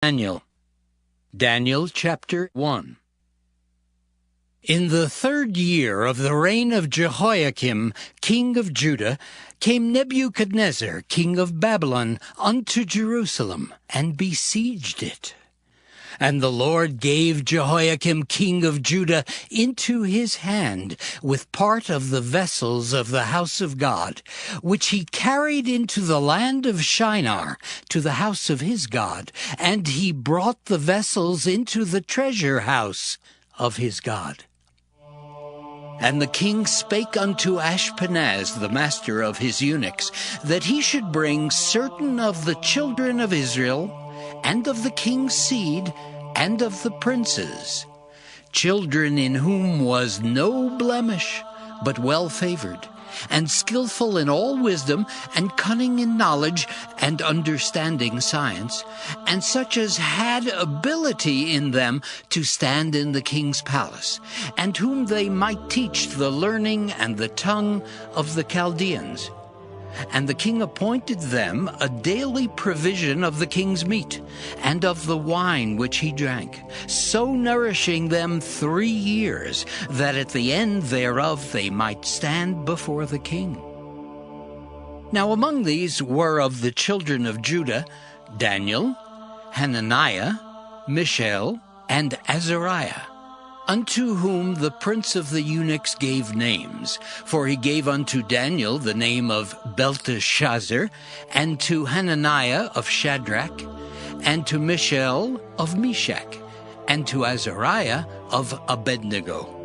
Daniel chapter 1. In the 3rd year of the reign of Jehoiakim, king of Judah, came Nebuchadnezzar, king of Babylon, unto Jerusalem, and besieged it. And the Lord gave Jehoiakim, king of Judah, into his hand, with part of the vessels of the house of God, which he carried into the land of Shinar, to the house of his God, and he brought the vessels into the treasure house of his God. And the king spake unto Ashpenaz, the master of his eunuchs, that he should bring certain of the children of Israel, and of the king's seed, and of the princes, children in whom was no blemish, but well-favored, and skillful in all wisdom, and cunning in knowledge, and understanding science, and such as had ability in them to stand in the king's palace, and whom they might teach the learning and the tongue of the Chaldeans. And the king appointed them a daily provision of the king's meat, and of the wine which he drank, so nourishing them 3 years, that at the end thereof they might stand before the king. Now among these were of the children of Judah Daniel, Hananiah, Mishael, and Azariah, unto whom the prince of the eunuchs gave names. For he gave unto Daniel the name of Belteshazzar, and to Hananiah of Shadrach, and to Mishael of Meshach, and to Azariah of Abednego.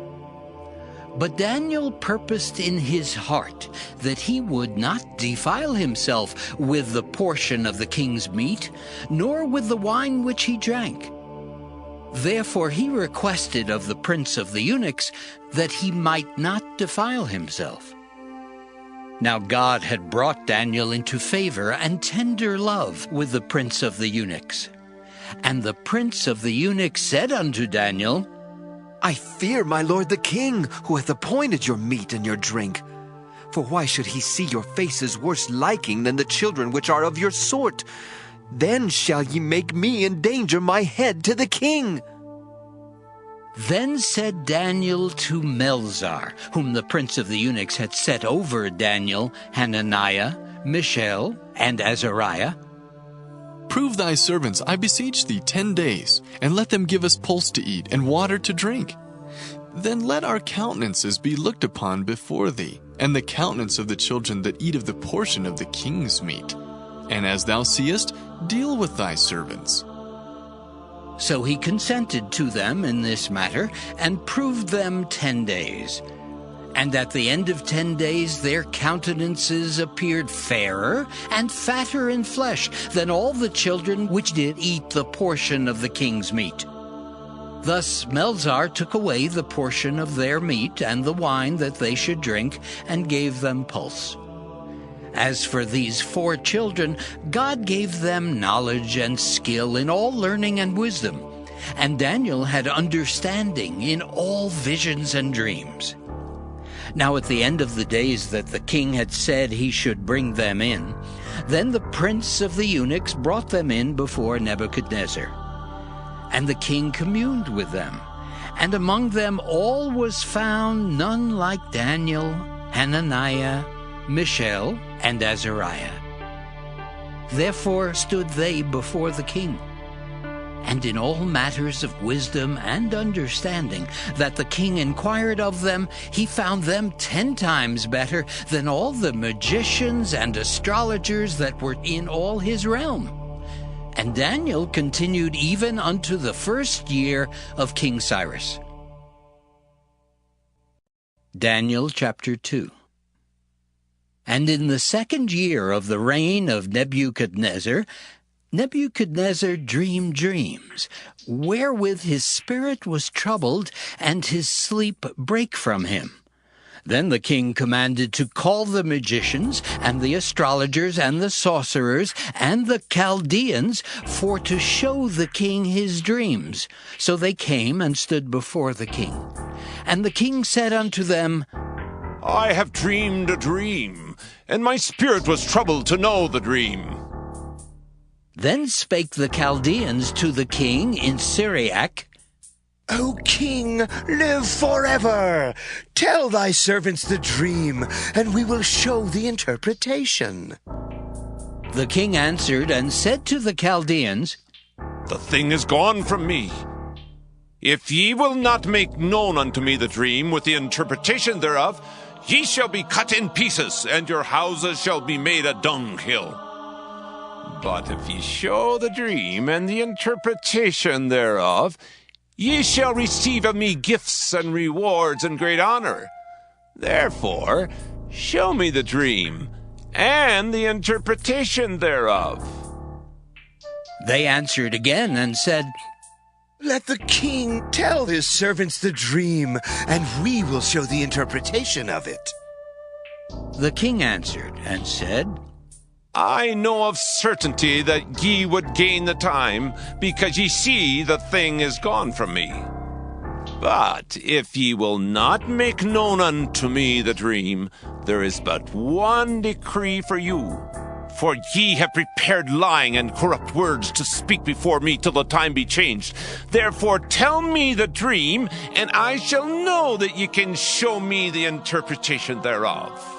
But Daniel purposed in his heart that he would not defile himself with the portion of the king's meat, nor with the wine which he drank. Therefore he requested of the prince of the eunuchs that he might not defile himself. Now God had brought Daniel into favor and tender love with the prince of the eunuchs. And the prince of the eunuchs said unto Daniel, I fear my lord the king, who hath appointed your meat and your drink. For why should he see your faces worse liking than the children which are of your sort? Then shall ye make me endanger my head to the king. Then said Daniel to Melzar, whom the prince of the eunuchs had set over Daniel, Hananiah, Mishael, and Azariah, Prove thy servants, I beseech thee, 10 days, and let them give us pulse to eat and water to drink. Then let our countenances be looked upon before thee, and the countenance of the children that eat of the portion of the king's meat. And as thou seest, deal with thy servants. So he consented to them in this matter, and proved them 10 days. And at the end of 10 days their countenances appeared fairer and fatter in flesh than all the children which did eat the portion of the king's meat. Thus Melzar took away the portion of their meat and the wine that they should drink, and gave them pulse. As for these 4 children, God gave them knowledge and skill in all learning and wisdom, and Daniel had understanding in all visions and dreams. Now at the end of the days that the king had said he should bring them in, then the prince of the eunuchs brought them in before Nebuchadnezzar. And the king communed with them, and among them all was found none like Daniel, Hananiah, Mishael, and Azariah. Therefore stood they before the king. And in all matters of wisdom and understanding that the king inquired of them, he found them 10 times better than all the magicians and astrologers that were in all his realm. And Daniel continued even unto the 1st year of King Cyrus. Daniel chapter 2. And in the 2nd year of the reign of Nebuchadnezzar, Nebuchadnezzar dreamed dreams, wherewith his spirit was troubled, and his sleep brake from him. Then the king commanded to call the magicians, and the astrologers, and the sorcerers, and the Chaldeans, for to show the king his dreams. So they came and stood before the king. And the king said unto them, I have dreamed a dream, and my spirit was troubled to know the dream. Then spake the Chaldeans to the king in Syriac, O king, live forever! Tell thy servants the dream, and we will show the interpretation. The king answered and said to the Chaldeans, The thing is gone from me. If ye will not make known unto me the dream with the interpretation thereof, ye shall be cut in pieces, and your houses shall be made a dunghill. But if ye show the dream and the interpretation thereof, ye shall receive of me gifts and rewards and great honor. Therefore, show me the dream and the interpretation thereof. They answered again and said, Let the king tell his servants the dream, and we will show the interpretation of it. The king answered and said, I know of certainty that ye would gain the time, because ye see the thing is gone from me. But if ye will not make known unto me the dream, there is but one decree for you. For ye have prepared lying and corrupt words to speak before me till the time be changed. Therefore tell me the dream, and I shall know that ye can show me the interpretation thereof.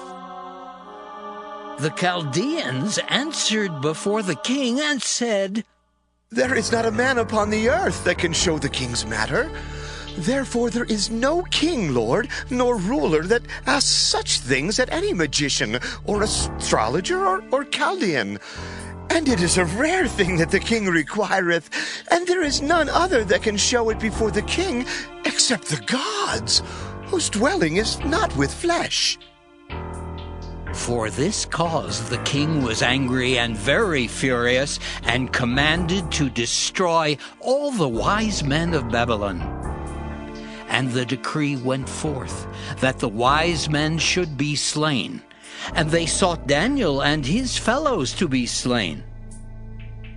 The Chaldeans answered before the king and said, There is not a man upon the earth that can show the king's matter. Therefore there is no king, Lord, nor ruler that asks such things at any magician, or astrologer, or Chaldean. And it is a rare thing that the king requireth, and there is none other that can show it before the king, except the gods, whose dwelling is not with flesh. For this cause the king was angry and very furious, and commanded to destroy all the wise men of Babylon. And the decree went forth that the wise men should be slain, and they sought Daniel and his fellows to be slain.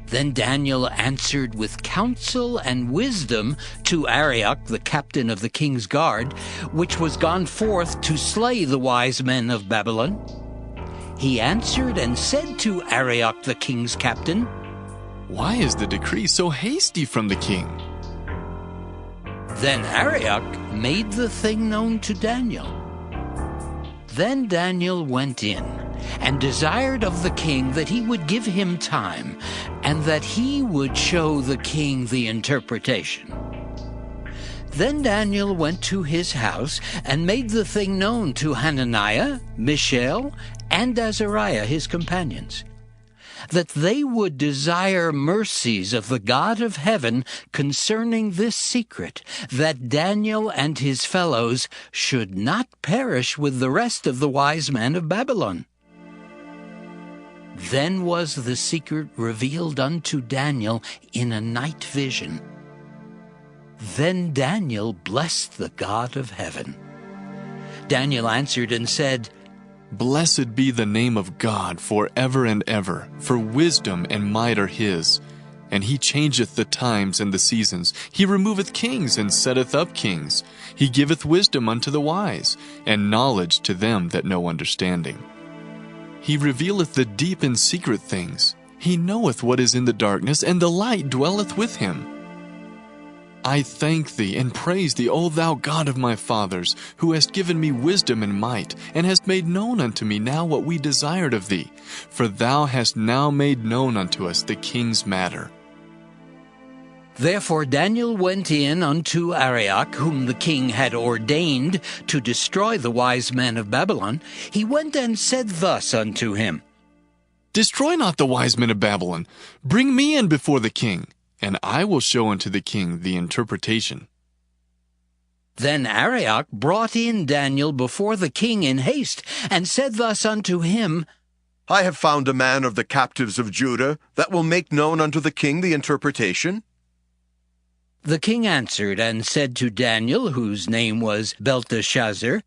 Then Daniel answered with counsel and wisdom to Arioch, the captain of the king's guard, which was gone forth to slay the wise men of Babylon. He answered and said to Arioch, the king's captain, Why is the decree so hasty from the king? Then Arioch made the thing known to Daniel. Then Daniel went in and desired of the king that he would give him time, and that he would show the king the interpretation. Then Daniel went to his house and made the thing known to Hananiah, Mishael, and Azariah his companions, that they would desire mercies of the God of heaven concerning this secret, that Daniel and his fellows should not perish with the rest of the wise men of Babylon. Then was the secret revealed unto Daniel in a night vision. Then Daniel blessed the God of heaven. Daniel answered and said, Blessed be the name of God forever and ever, for wisdom and might are his. And he changeth the times and the seasons. He removeth kings and setteth up kings. He giveth wisdom unto the wise, and knowledge to them that know understanding. He revealeth the deep and secret things. He knoweth what is in the darkness, and the light dwelleth with him. I thank thee and praise thee, O thou God of my fathers, who hast given me wisdom and might, and hast made known unto me now what we desired of thee. For thou hast now made known unto us the king's matter. Therefore Daniel went in unto Arioch, whom the king had ordained to destroy the wise men of Babylon. He went and said thus unto him, Destroy not the wise men of Babylon. Bring me in before the king, and I will show unto the king the interpretation. Then Arioch brought in Daniel before the king in haste, and said thus unto him, I have found a man of the captives of Judah that will make known unto the king the interpretation. The king answered and said to Daniel, whose name was Belteshazzar,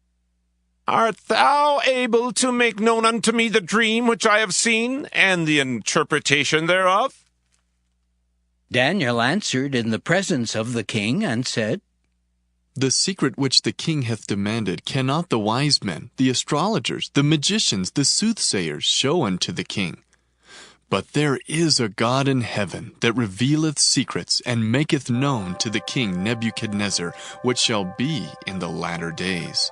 Art thou able to make known unto me the dream which I have seen, and the interpretation thereof? Daniel answered in the presence of the king and said, The secret which the king hath demanded cannot the wise men, the astrologers, the magicians, the soothsayers show unto the king. But there is a God in heaven that revealeth secrets, and maketh known to the king Nebuchadnezzar what shall be in the latter days.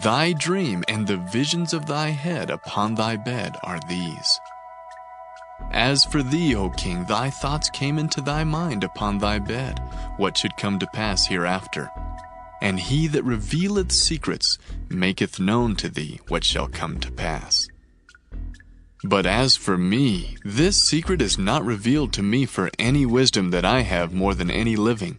Thy dream and the visions of thy head upon thy bed are these. As for thee, O king, thy thoughts came into thy mind upon thy bed, what should come to pass hereafter. And he that revealeth secrets maketh known to thee what shall come to pass. But as for me, this secret is not revealed to me for any wisdom that I have more than any living,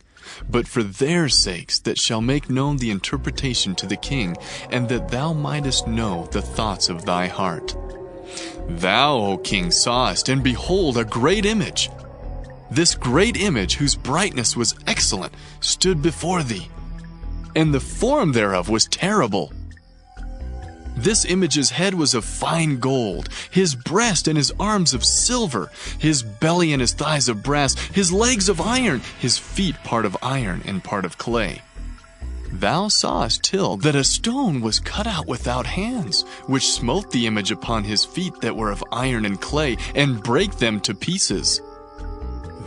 but for their sakes that shall make known the interpretation to the king, and that thou mightest know the thoughts of thy heart. Thou, O king, sawest, and behold, a great image. This great image, whose brightness was excellent, stood before thee, and the form thereof was terrible. This image's head was of fine gold, his breast and his arms of silver, his belly and his thighs of brass, his legs of iron, his feet part of iron and part of clay. Thou sawest till that a stone was cut out without hands, which smote the image upon his feet that were of iron and clay, and brake them to pieces.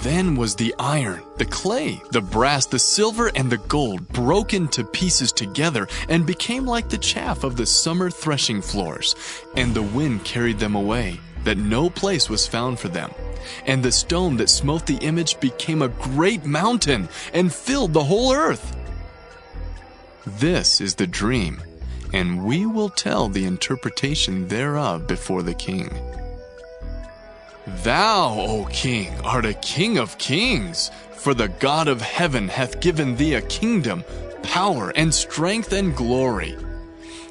Then was the iron, the clay, the brass, the silver, and the gold broken to pieces together, and became like the chaff of the summer threshing floors. And the wind carried them away, that no place was found for them. And the stone that smote the image became a great mountain, and filled the whole earth. This is the dream, and we will tell the interpretation thereof before the king. Thou, O king, art a king of kings, for the God of heaven hath given thee a kingdom, power, and strength, and glory.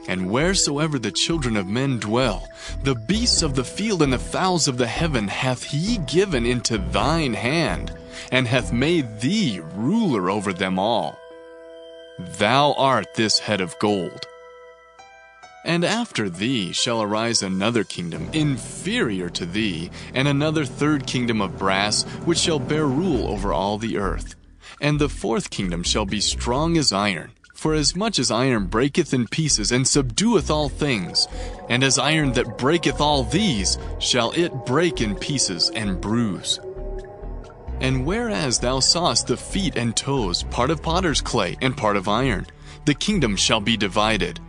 And wheresoever the children of men dwell, the beasts of the field and the fowls of the heaven hath he given into thine hand, and hath made thee ruler over them all. Thou art this head of gold. And after thee shall arise another kingdom inferior to thee, and another third kingdom of brass, which shall bear rule over all the earth. And the fourth kingdom shall be strong as iron, for as much as iron breaketh in pieces, and subdueth all things, and as iron that breaketh all these, shall it break in pieces and bruise. And whereas thou sawest the feet and toes, part of potter's clay, and part of iron, the kingdom shall be divided.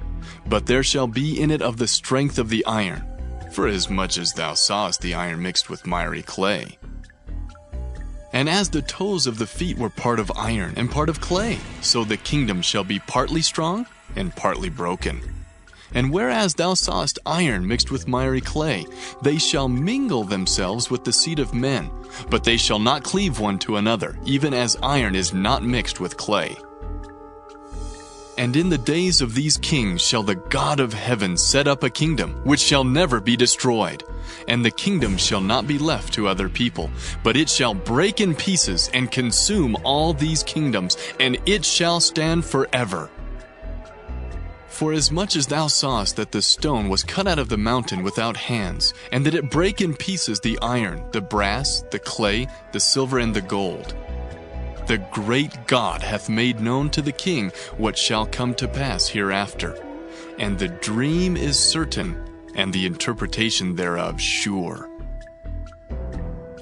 But there shall be in it of the strength of the iron, for as much as thou sawest the iron mixed with miry clay. And as the toes of the feet were part of iron and part of clay, so the kingdom shall be partly strong and partly broken. And whereas thou sawest iron mixed with miry clay, they shall mingle themselves with the seed of men, but they shall not cleave one to another, even as iron is not mixed with clay. And in the days of these kings shall the God of heaven set up a kingdom, which shall never be destroyed. And the kingdom shall not be left to other people, but it shall break in pieces and consume all these kingdoms, and it shall stand forever. For as much as thou sawest that the stone was cut out of the mountain without hands, and that it brake in pieces the iron, the brass, the clay, the silver, and the gold, the great God hath made known to the king what shall come to pass hereafter. And the dream is certain, and the interpretation thereof sure.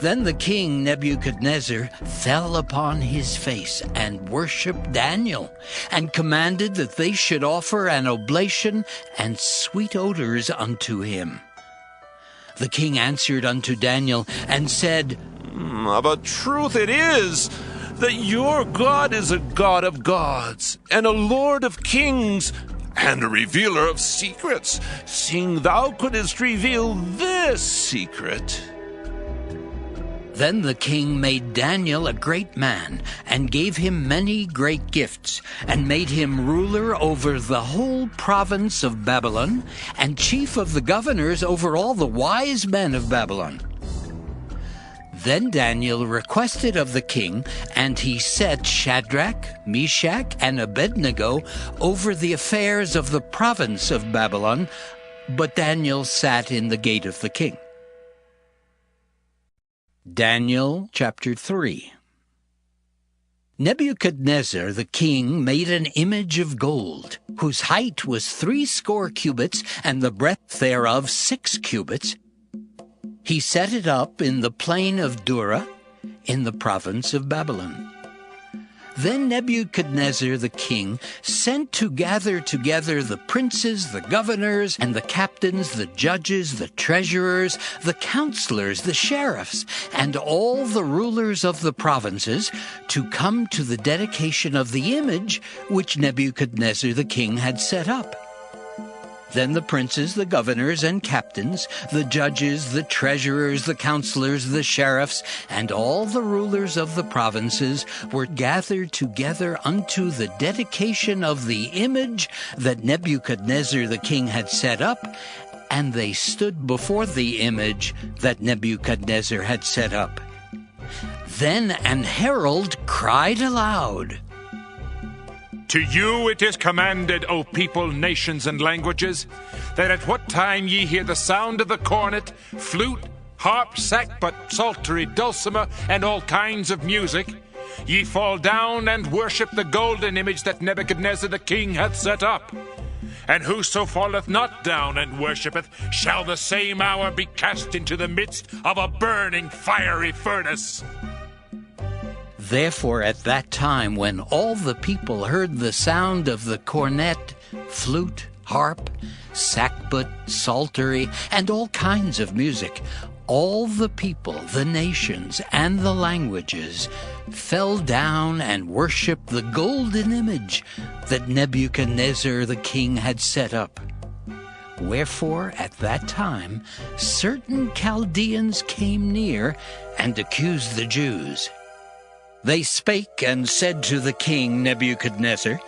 Then the king Nebuchadnezzar fell upon his face and worshipped Daniel, and commanded that they should offer an oblation and sweet odors unto him. The king answered unto Daniel and said, Of a truth it is, that your God is a God of gods, and a Lord of kings, and a revealer of secrets, seeing thou couldst reveal this secret. Then the king made Daniel a great man, and gave him many great gifts, and made him ruler over the whole province of Babylon, and chief of the governors over all the wise men of Babylon. Then Daniel requested of the king, and he set Shadrach, Meshach, and Abednego over the affairs of the province of Babylon, but Daniel sat in the gate of the king. Daniel chapter 3. Nebuchadnezzar the king made an image of gold, whose height was 60 cubits, and the breadth thereof 6 cubits. He set it up in the plain of Dura, in the province of Babylon. Then Nebuchadnezzar the king sent to gather together the princes, the governors, and the captains, the judges, the treasurers, the counselors, the sheriffs, and all the rulers of the provinces to come to the dedication of the image which Nebuchadnezzar the king had set up. Then the princes, the governors, and captains, the judges, the treasurers, the counselors, the sheriffs, and all the rulers of the provinces were gathered together unto the dedication of the image that Nebuchadnezzar the king had set up, and they stood before the image that Nebuchadnezzar had set up. Then an herald cried aloud, To you it is commanded, O people, nations, and languages, that at what time ye hear the sound of the cornet, flute, harp, sackbut, psaltery, dulcimer, and all kinds of music, ye fall down and worship the golden image that Nebuchadnezzar the king hath set up. And whoso falleth not down and worshippeth shall the same hour be cast into the midst of a burning fiery furnace. Therefore at that time, when all the people heard the sound of the cornet, flute, harp, sackbut, psaltery, and all kinds of music, all the people, the nations, and the languages fell down and worshipped the golden image that Nebuchadnezzar the king had set up. Wherefore at that time certain Chaldeans came near and accused the Jews. They spake and said to the king Nebuchadnezzar,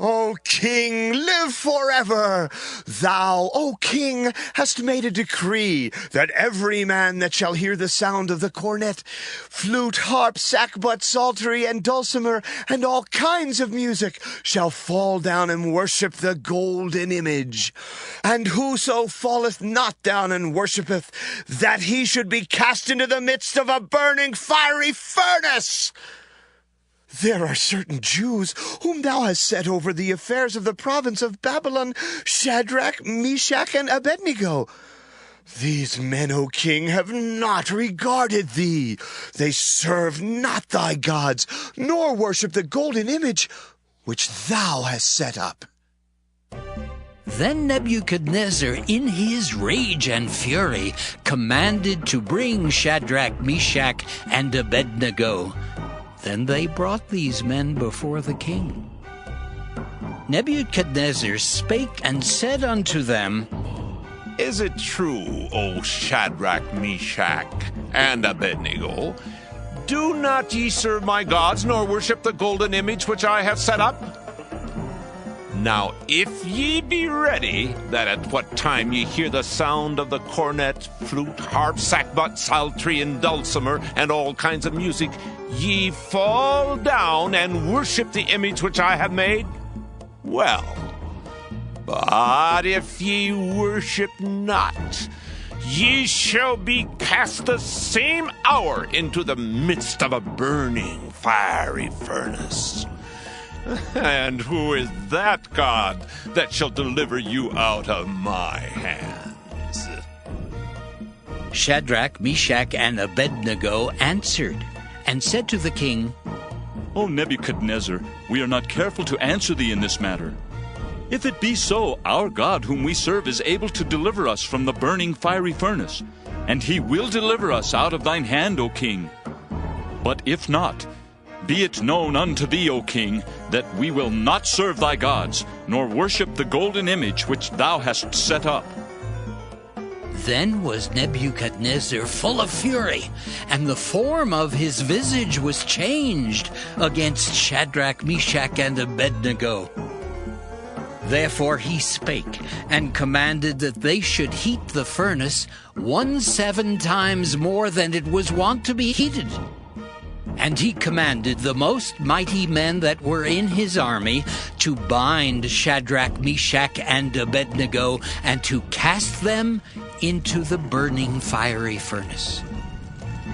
O king, live forever! Thou, O king, hast made a decree that every man that shall hear the sound of the cornet, flute, harp, sackbut, psaltery, and dulcimer, and all kinds of music, shall fall down and worship the golden image. And whoso falleth not down and worshippeth, that he should be cast into the midst of a burning fiery furnace. There are certain Jews whom thou hast set over the affairs of the province of Babylon, Shadrach, Meshach, and Abednego. These men, O king, have not regarded thee. They serve not thy gods, nor worship the golden image which thou hast set up. Then Nebuchadnezzar, in his rage and fury, commanded to bring Shadrach, Meshach, and Abednego. Then they brought these men before the king. Nebuchadnezzar spake and said unto them, Is it true, O Shadrach, Meshach, and Abednego? Do not ye serve my gods, nor worship the golden image which I have set up? Now if ye be ready, that at what time ye hear the sound of the cornet, flute, harp, sackbut, psaltery, and dulcimer, and all kinds of music, ye fall down and worship the image which I have made, well. But if ye worship not, ye shall be cast the same hour into the midst of a burning fiery furnace. And who is that God that shall deliver you out of my hands? Shadrach, Meshach, and Abednego answered and said to the king, O Nebuchadnezzar, we are not careful to answer thee in this matter. If it be so, our God whom we serve is able to deliver us from the burning fiery furnace, and he will deliver us out of thine hand, O king. But if not, be it known unto thee, O king, that we will not serve thy gods, nor worship the golden image which thou hast set up. Then was Nebuchadnezzar full of fury, and the form of his visage was changed against Shadrach, Meshach, and Abednego. Therefore he spake, and commanded that they should heat the furnace 17 times more than it was wont to be heated. And he commanded the most mighty men that were in his army to bind Shadrach, Meshach, and Abednego, and to cast them into the burning fiery furnace.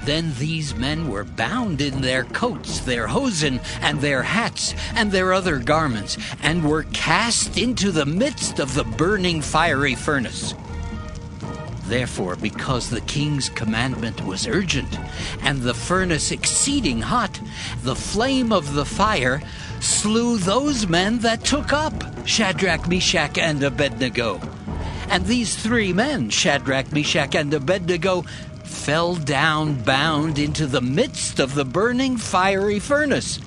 Then these men were bound in their coats, their hosen, and their hats, and their other garments, and were cast into the midst of the burning fiery furnace. Therefore, because the king's commandment was urgent, and the furnace exceeding hot, the flame of the fire slew those men that took up Shadrach, Meshach, and Abednego. And these 3 men, Shadrach, Meshach, and Abednego, fell down bound into the midst of the burning fiery furnace.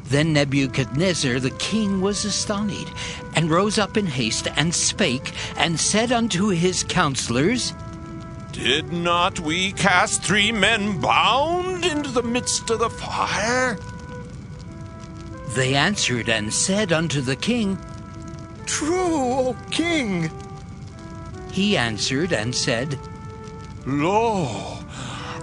Then Nebuchadnezzar the king was astonished, and rose up in haste, and spake, and said unto his counselors, Did not we cast 3 men bound into the midst of the fire? They answered and said unto the king, True, O king. He answered and said, Lo,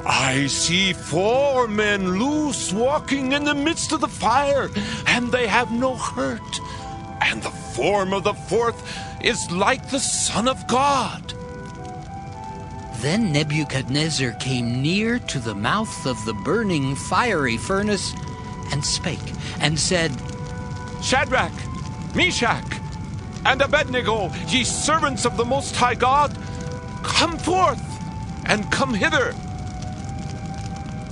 I see 4 men loose walking in the midst of the fire, and they have no hurt. And the form of the 4th is like the Son of God. Then Nebuchadnezzar came near to the mouth of the burning fiery furnace, and spake, and said, Shadrach, Meshach, and Abednego, ye servants of the Most High God, come forth, and come hither.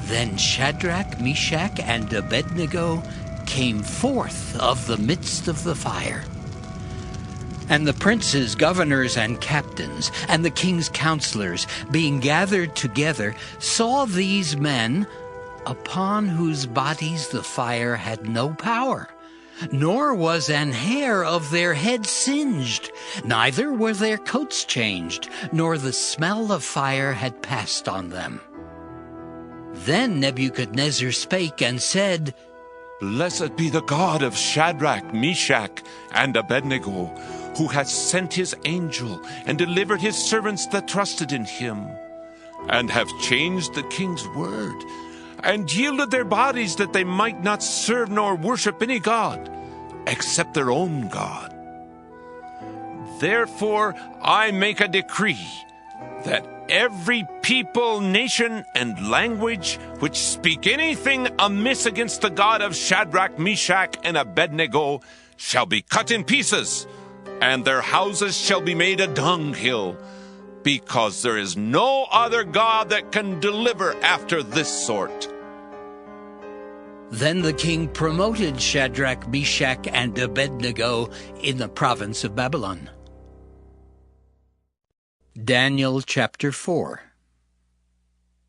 Then Shadrach, Meshach, and Abednego came forth of the midst of the fire. And the princes, governors, and captains, and the king's counselors, being gathered together, saw these men, upon whose bodies the fire had no power, nor was an hair of their head singed, neither were their coats changed, nor the smell of fire had passed on them. Then Nebuchadnezzar spake and said, Blessed be the God of Shadrach, Meshach, and Abednego, who hath sent his angel and delivered his servants that trusted in him, and have changed the king's word, and yielded their bodies that they might not serve nor worship any god, except their own God. Therefore I make a decree that every people, nation, and language which speak anything amiss against the God of Shadrach, Meshach, and Abednego shall be cut in pieces, and their houses shall be made a dunghill, because there is no other God that can deliver after this sort. Then the king promoted Shadrach, Meshach, and Abednego in the province of Babylon. Daniel chapter 4.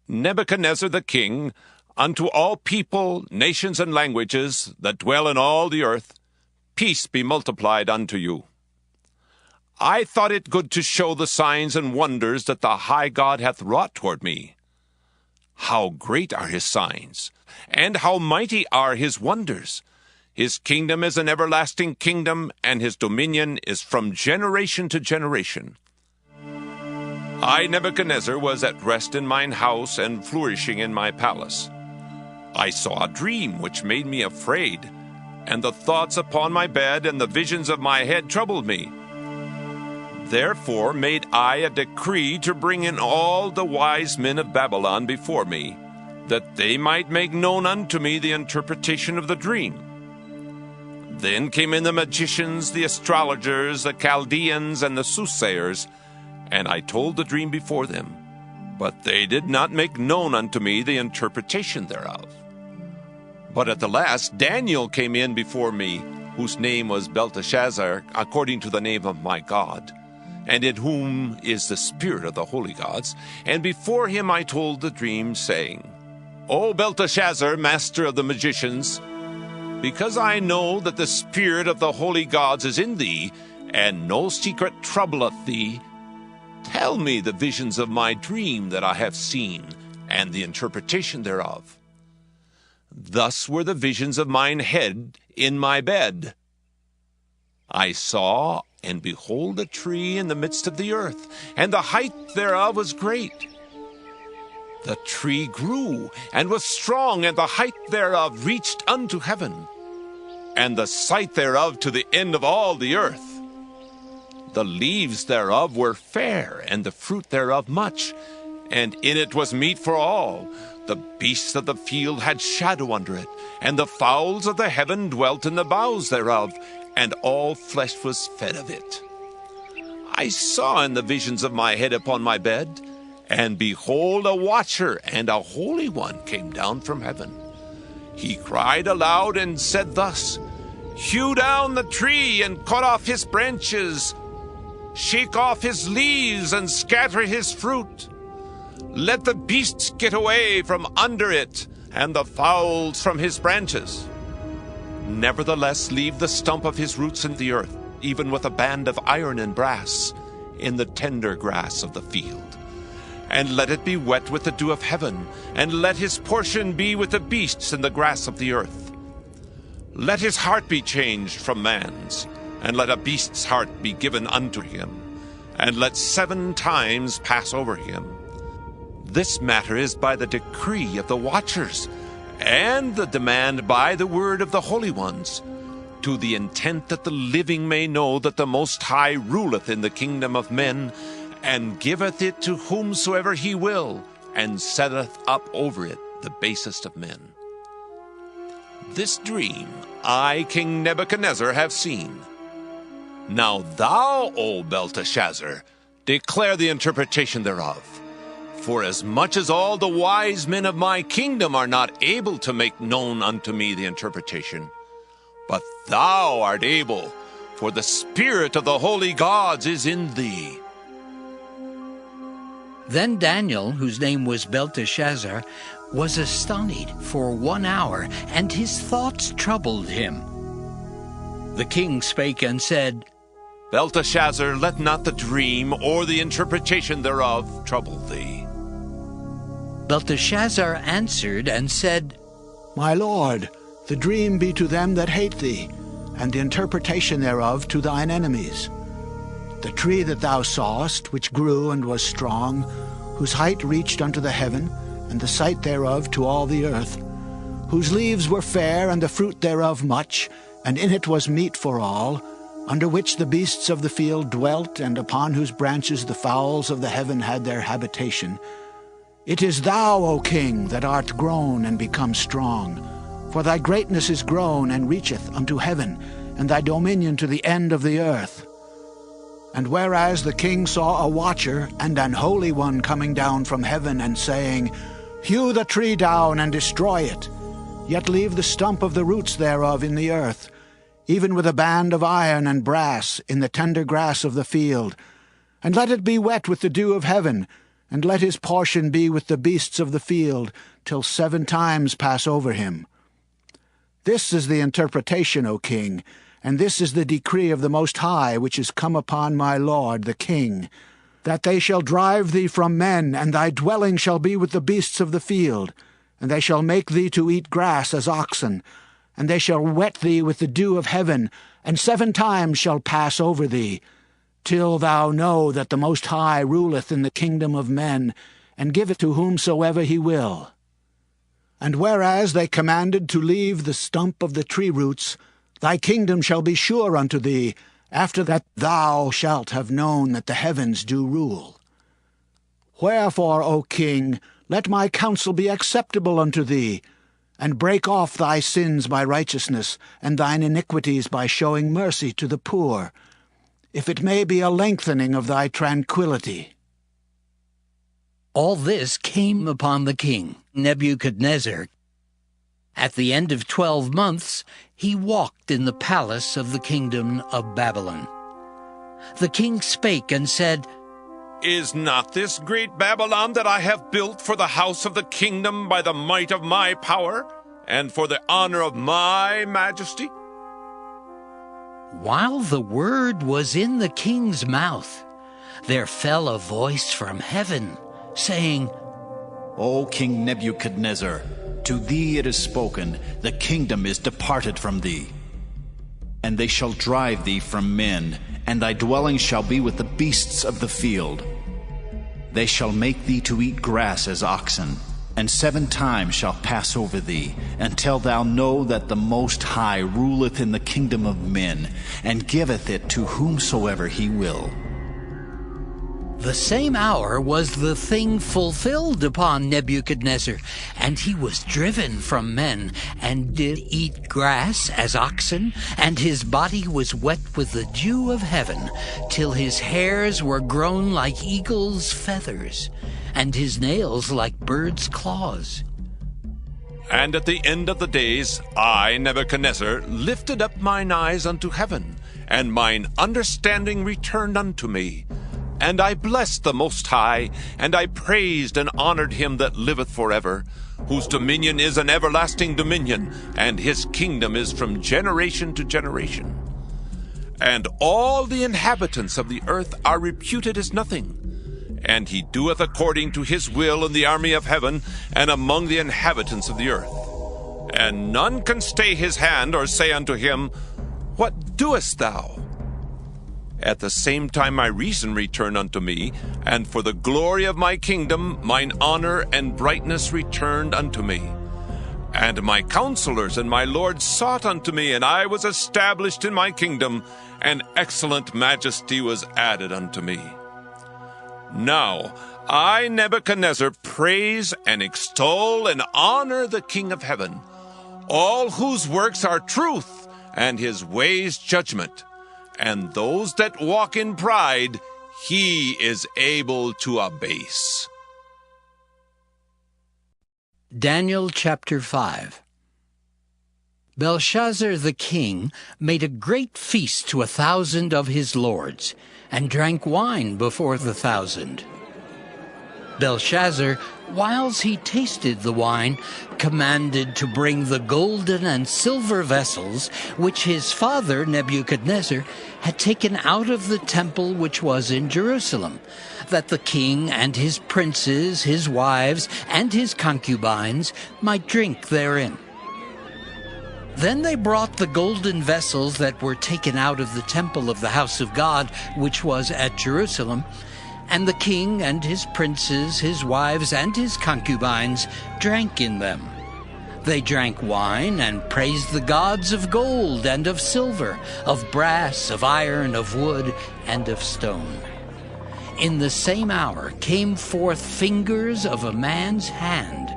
Nebuchadnezzar the king, unto all people, nations, and languages that dwell in all the earth, peace be multiplied unto you. I thought it good to show the signs and wonders that the high God hath wrought toward me. How great are his signs, and how mighty are his wonders! His kingdom is an everlasting kingdom, and his dominion is from generation to generation. I, Nebuchadnezzar, was at rest in mine house, and flourishing in my palace. I saw a dream which made me afraid, and the thoughts upon my bed and the visions of my head troubled me. Therefore made I a decree to bring in all the wise men of Babylon before me, that they might make known unto me the interpretation of the dream. Then came in the magicians, the astrologers, the Chaldeans, and the soothsayers, and I told the dream before them, but they did not make known unto me the interpretation thereof. But at the last Daniel came in before me, whose name was Belteshazzar, according to the name of my God, and in whom is the spirit of the holy gods. And before him I told the dream, saying, O Belteshazzar, master of the magicians, because I know that the spirit of the holy gods is in thee, and no secret troubleth thee, tell me the visions of my dream that I have seen, and the interpretation thereof. Thus were the visions of mine head in my bed. I saw, and behold, a tree in the midst of the earth, and the height thereof was great. The tree grew, and was strong, and the height thereof reached unto heaven, and the sight thereof to the end of all the earth. The leaves thereof were fair, and the fruit thereof much, and in it was meat for all. The beasts of the field had shadow under it, and the fowls of the heaven dwelt in the boughs thereof, and all flesh was fed of it. I saw in the visions of my head upon my bed, and behold, a watcher and a holy one came down from heaven. He cried aloud and said thus, Hew down the tree and cut off his branches, shake off his leaves and scatter his fruit. Let the beasts get away from under it, and the fowls from his branches. Nevertheless, leave the stump of his roots in the earth, even with a band of iron and brass, in the tender grass of the field. And let it be wet with the dew of heaven, and let his portion be with the beasts in the grass of the earth. Let his heart be changed from man's, and let a beast's heart be given unto him, and let 7 times pass over him. This matter is by the decree of the watchers, and the demand by the word of the holy ones, to the intent that the living may know that the Most High ruleth in the kingdom of men, and giveth it to whomsoever he will, and setteth up over it the basest of men. This dream I, King Nebuchadnezzar, have seen. Now thou, O Belteshazzar, declare the interpretation thereof. For as much as all the wise men of my kingdom are not able to make known unto me the interpretation, but thou art able, for the spirit of the holy gods is in thee. Then Daniel, whose name was Belteshazzar, was astonished for 1 hour, and his thoughts troubled him. The king spake and said, Belteshazzar, let not the dream or the interpretation thereof trouble thee. Belteshazzar answered and said, My lord, the dream be to them that hate thee, and the interpretation thereof to thine enemies. The tree that thou sawest, which grew and was strong, whose height reached unto the heaven, and the sight thereof to all the earth, whose leaves were fair, and the fruit thereof much, and in it was meat for all, under which the beasts of the field dwelt, and upon whose branches the fowls of the heaven had their habitation. It is thou, O king, that art grown and become strong. For thy greatness is grown and reacheth unto heaven, and thy dominion to the end of the earth. And whereas the king saw a watcher and an holy one coming down from heaven, and saying, Hew the tree down and destroy it, yet leave the stump of the roots thereof in the earth, even with a band of iron and brass in the tender grass of the field, and let it be wet with the dew of heaven, and let his portion be with the beasts of the field, till 7 times pass over him. This is the interpretation, O king, and this is the decree of the Most High, which is come upon my lord the king, that they shall drive thee from men, and thy dwelling shall be with the beasts of the field, and they shall make thee to eat grass as oxen, and they shall wet thee with the dew of heaven, and 7 times shall pass over thee, till thou know that the Most High ruleth in the kingdom of men, and giveth to whomsoever he will. And whereas they commanded to leave the stump of the tree roots, thy kingdom shall be sure unto thee, after that thou shalt have known that the heavens do rule. Wherefore, O king, let my counsel be acceptable unto thee, and break off thy sins by righteousness, and thine iniquities by showing mercy to the poor, if it may be a lengthening of thy tranquillity. All this came upon the king Nebuchadnezzar. At the end of 12 months, he walked in the palace of the kingdom of Babylon. The king spake and said, Is not this great Babylon that I have built for the house of the kingdom by the might of my power, and for the honor of my majesty? While the word was in the king's mouth, there fell a voice from heaven, saying, O King Nebuchadnezzar, to thee it is spoken, the kingdom is departed from thee. And they shall drive thee from men, and thy dwelling shall be with the beasts of the field. They shall make thee to eat grass as oxen, and 7 times shall pass over thee, until thou know that the Most High ruleth in the kingdom of men, and giveth it to whomsoever he will. The same hour was the thing fulfilled upon Nebuchadnezzar, and he was driven from men, and did eat grass as oxen, and his body was wet with the dew of heaven, till his hairs were grown like eagle's feathers, and his nails like birds' claws. And at the end of the days, I, Nebuchadnezzar, lifted up mine eyes unto heaven, and mine understanding returned unto me. And I blessed the Most High, and I praised and honored him that liveth forever, whose dominion is an everlasting dominion, and his kingdom is from generation to generation. And all the inhabitants of the earth are reputed as nothing. And he doeth according to his will in the army of heaven, and among the inhabitants of the earth. And none can stay his hand, or say unto him, What doest thou? At the same time my reason returned unto me, and for the glory of my kingdom mine honor and brightness returned unto me. And my counselors and my lords sought unto me, and I was established in my kingdom, and excellent majesty was added unto me. Now I, Nebuchadnezzar, praise and extol and honor the King of heaven, all whose works are truth, and his ways judgment. And those that walk in pride, he is able to abase. Daniel chapter 5. Belshazzar the king made a great feast to 1,000 of his lords, and drank wine before the 1,000. Belshazzar, whiles he tasted the wine, commanded to bring the golden and silver vessels which his father Nebuchadnezzar had taken out of the temple which was in Jerusalem, that the king and his princes, his wives, and his concubines might drink therein. Then they brought the golden vessels that were taken out of the temple of the house of God, which was at Jerusalem, and the king and his princes, his wives, and his concubines drank in them. They drank wine and praised the gods of gold and of silver, of brass, of iron, of wood, and of stone. In the same hour came forth fingers of a man's hand,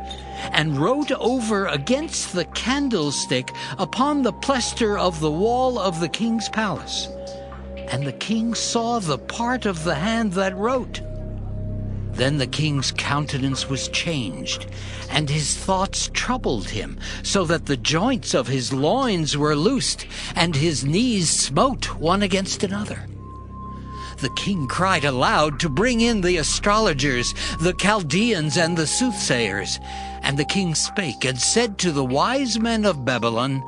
and wrote over against the candlestick upon the plaister of the wall of the king's palace. And the king saw the part of the hand that wrote. Then the king's countenance was changed, and his thoughts troubled him, so that the joints of his loins were loosed, and his knees smote one against another. The king cried aloud to bring in the astrologers, the Chaldeans, and the soothsayers. And the king spake and said to the wise men of Babylon,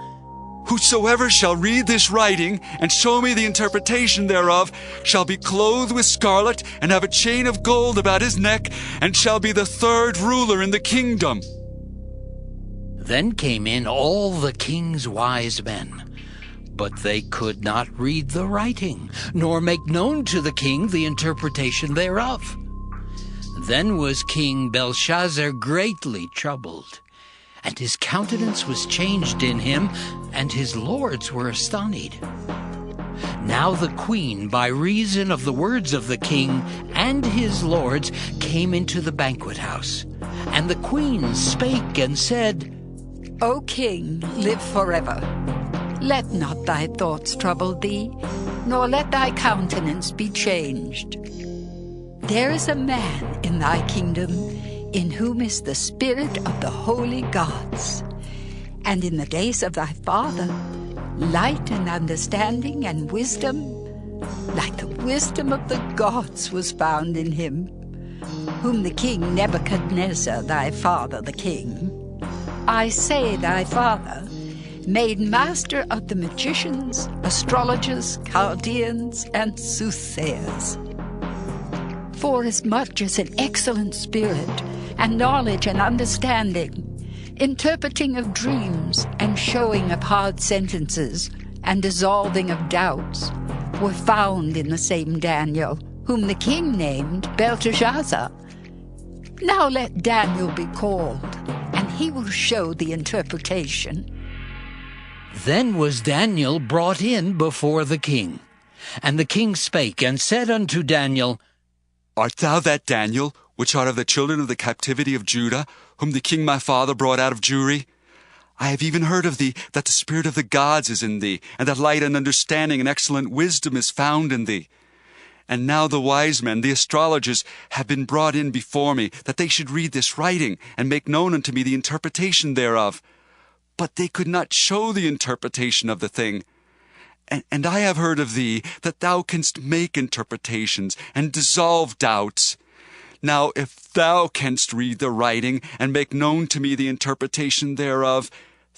Whosoever shall read this writing, and show me the interpretation thereof, shall be clothed with scarlet, and have a chain of gold about his neck, and shall be the third ruler in the kingdom. Then came in all the king's wise men, but they could not read the writing, nor make known to the king the interpretation thereof. Then was King Belshazzar greatly troubled, and his countenance was changed in him, and his lords were astonied. Now the queen, by reason of the words of the king and his lords, came into the banquet house. And the queen spake and said, O king, live forever. Let not thy thoughts trouble thee, nor let thy countenance be changed. There is a man in thy kingdom, in whom is the spirit of the holy gods. And in the days of thy father, light and understanding and wisdom, like the wisdom of the gods, was found in him, whom the king Nebuchadnezzar, thy father the king, I say thy father, made master of the magicians, astrologers, Chaldeans, and soothsayers. Forasmuch as an excellent spirit, and knowledge and understanding, interpreting of dreams, and showing of hard sentences, and dissolving of doubts, were found in the same Daniel, whom the king named Belteshazzar. Now let Daniel be called, and he will show the interpretation. Then was Daniel brought in before the king. And the king spake and said unto Daniel, Art thou that Daniel, which art of the children of the captivity of Judah, whom the king my father brought out of Jewry? I have even heard of thee, that the spirit of the gods is in thee, and that light and understanding and excellent wisdom is found in thee. And now the wise men, the astrologers, have been brought in before me, that they should read this writing, and make known unto me the interpretation thereof. But they could not show the interpretation of the thing. And I have heard of thee, that thou canst make interpretations, and dissolve doubts. Now if thou canst read the writing, and make known to me the interpretation thereof,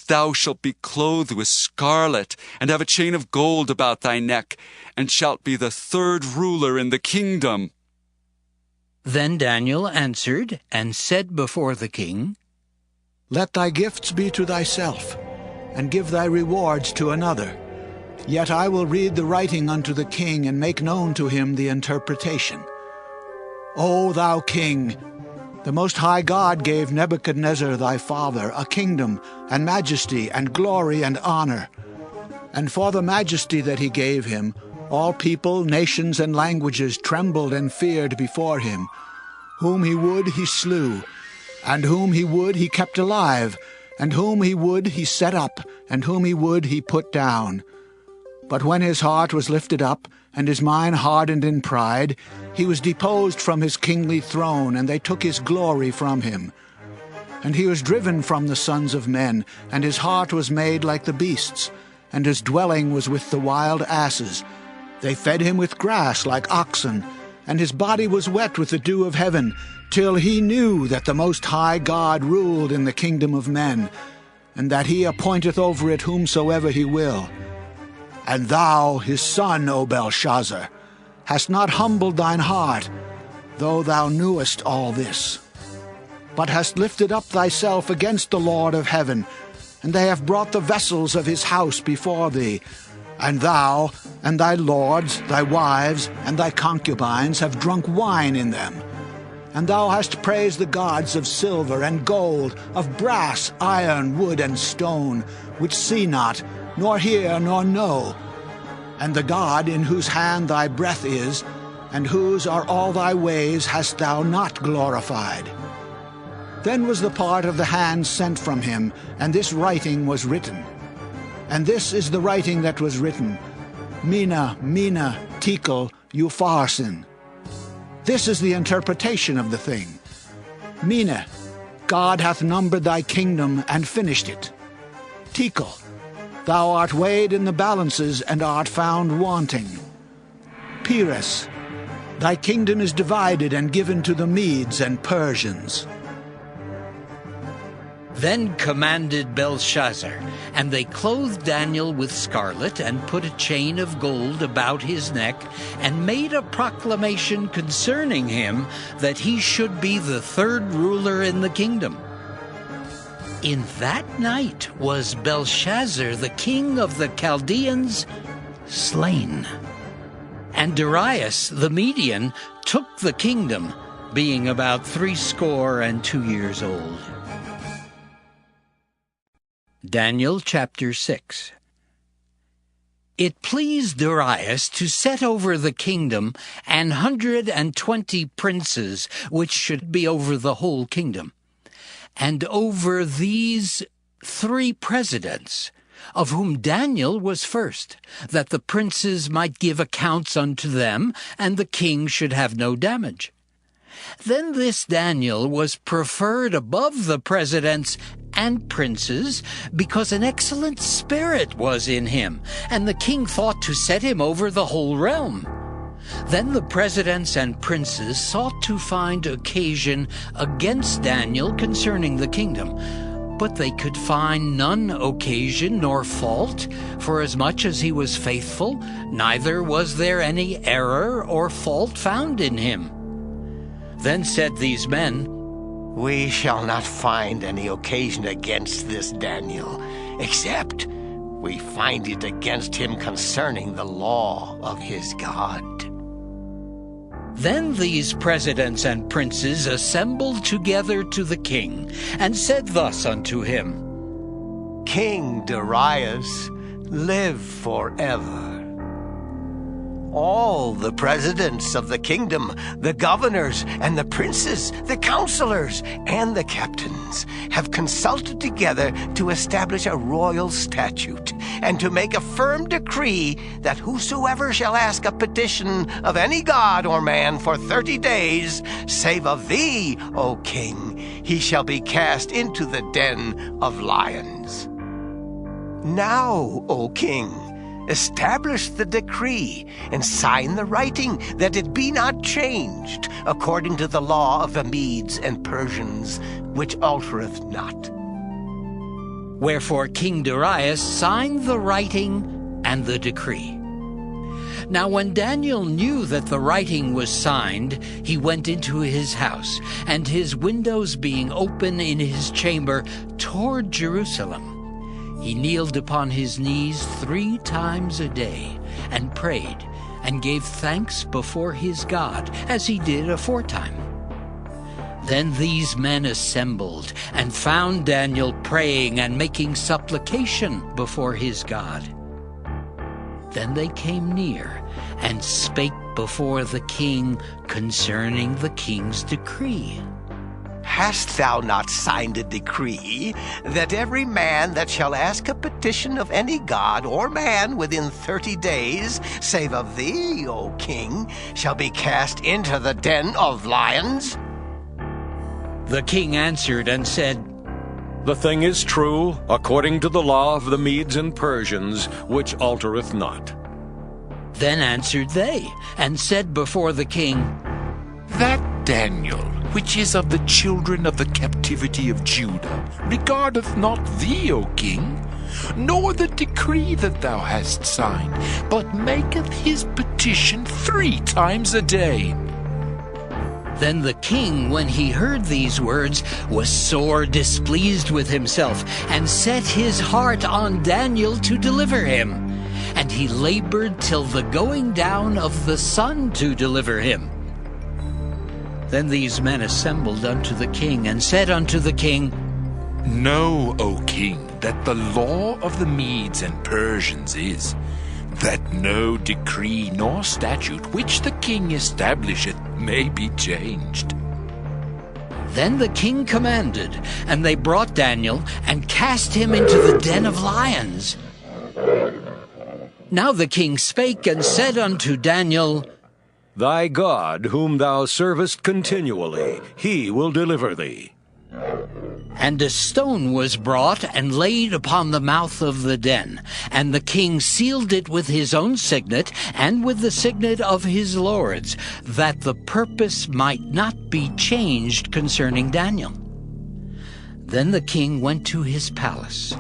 thou shalt be clothed with scarlet, and have a chain of gold about thy neck, and shalt be the third ruler in the kingdom. Then Daniel answered and said before the king, Let thy gifts be to thyself, and give thy rewards to another. Yet I will read the writing unto the king, and make known to him the interpretation. O thou king, the Most High God gave Nebuchadnezzar thy father a kingdom, and majesty, and glory, and honor. And for the majesty that he gave him, all people, nations, and languages trembled and feared before him. Whom he would he slew, and whom he would he kept alive, and whom he would he set up, and whom he would he put down. But when his heart was lifted up, and his mind hardened in pride, he was deposed from his kingly throne, and they took his glory from him. And he was driven from the sons of men, and his heart was made like the beasts, and his dwelling was with the wild asses. They fed him with grass like oxen, and his body was wet with the dew of heaven, till he knew that the Most High God ruled in the kingdom of men, and that he appointeth over it whomsoever he will. And thou, his son, O Belshazzar, hast not humbled thine heart, though thou knewest all this, but hast lifted up thyself against the Lord of heaven, and they have brought the vessels of his house before thee. And thou, and thy lords, thy wives, and thy concubines have drunk wine in them. And thou hast praised the gods of silver and gold, of brass, iron, wood, and stone, which see not, nor hear, nor know. And the God in whose hand thy breath is, and whose are all thy ways, hast thou not glorified. Then was the part of the hand sent from him, and this writing was written. And this is the writing that was written, Mina, Mina, Tekel, Upharsin. This is the interpretation of the thing. Mina, God hath numbered thy kingdom and finished it. Tekel, thou art weighed in the balances and art found wanting. Peres, thy kingdom is divided and given to the Medes and Persians. Then commanded Belshazzar, and they clothed Daniel with scarlet, and put a chain of gold about his neck, and made a proclamation concerning him, that he should be the third ruler in the kingdom. In that night was Belshazzar, the king of the Chaldeans, slain. And Darius the Median took the kingdom, being about 62 years old. Daniel chapter 6. It pleased Darius to set over the kingdom 120 princes, which should be over the whole kingdom. And over these 3 presidents, of whom Daniel was first, that the princes might give accounts unto them, and the king should have no damage. Then this Daniel was preferred above the presidents and princes, because an excellent spirit was in him, and the king thought to set him over the whole realm. Then the presidents and princes sought to find occasion against Daniel concerning the kingdom, but they could find none occasion nor fault, forasmuch as he was faithful, neither was there any error or fault found in him. Then said these men, We shall not find any occasion against this Daniel, except we find it against him concerning the law of his God. Then these presidents and princes assembled together to the king, and said thus unto him, King Darius, live forever. All the presidents of the kingdom, the governors and the princes, the counselors and the captains have consulted together to establish a royal statute and to make a firm decree that whosoever shall ask a petition of any god or man for 30 days, save of thee, O king, he shall be cast into the den of lions. Now, O king, establish the decree and sign the writing that it be not changed according to the law of the Medes and Persians, which altereth not. Wherefore King Darius signed the writing and the decree. Now when Daniel knew that the writing was signed, he went into his house, and his windows being open in his chamber toward Jerusalem, he kneeled upon his knees 3 times a day, and prayed, and gave thanks before his God, as he did aforetime. Then these men assembled, and found Daniel praying and making supplication before his God. Then they came near, and spake before the king concerning the king's decree. Hast thou not signed a decree that every man that shall ask a petition of any god or man within 30 days, save of thee, O king, shall be cast into the den of lions? The king answered and said, The thing is true, according to the law of the Medes and Persians, which altereth not. Then answered they, and said before the king, That Daniel, which is of the children of the captivity of Judah, regardeth not thee, O king, nor the decree that thou hast signed, but maketh his petition 3 times a day. Then the king, when he heard these words, was sore displeased with himself, and set his heart on Daniel to deliver him. And he labored till the going down of the sun to deliver him. Then these men assembled unto the king, and said unto the king, Know, O king, that the law of the Medes and Persians is, that no decree nor statute which the king establisheth may be changed. Then the king commanded, and they brought Daniel, and cast him into the den of lions. Now the king spake and said unto Daniel, Thy God, whom thou servest continually, he will deliver thee. And a stone was brought and laid upon the mouth of the den, and the king sealed it with his own signet and with the signet of his lords, that the purpose might not be changed concerning Daniel. Then the king went to his palace,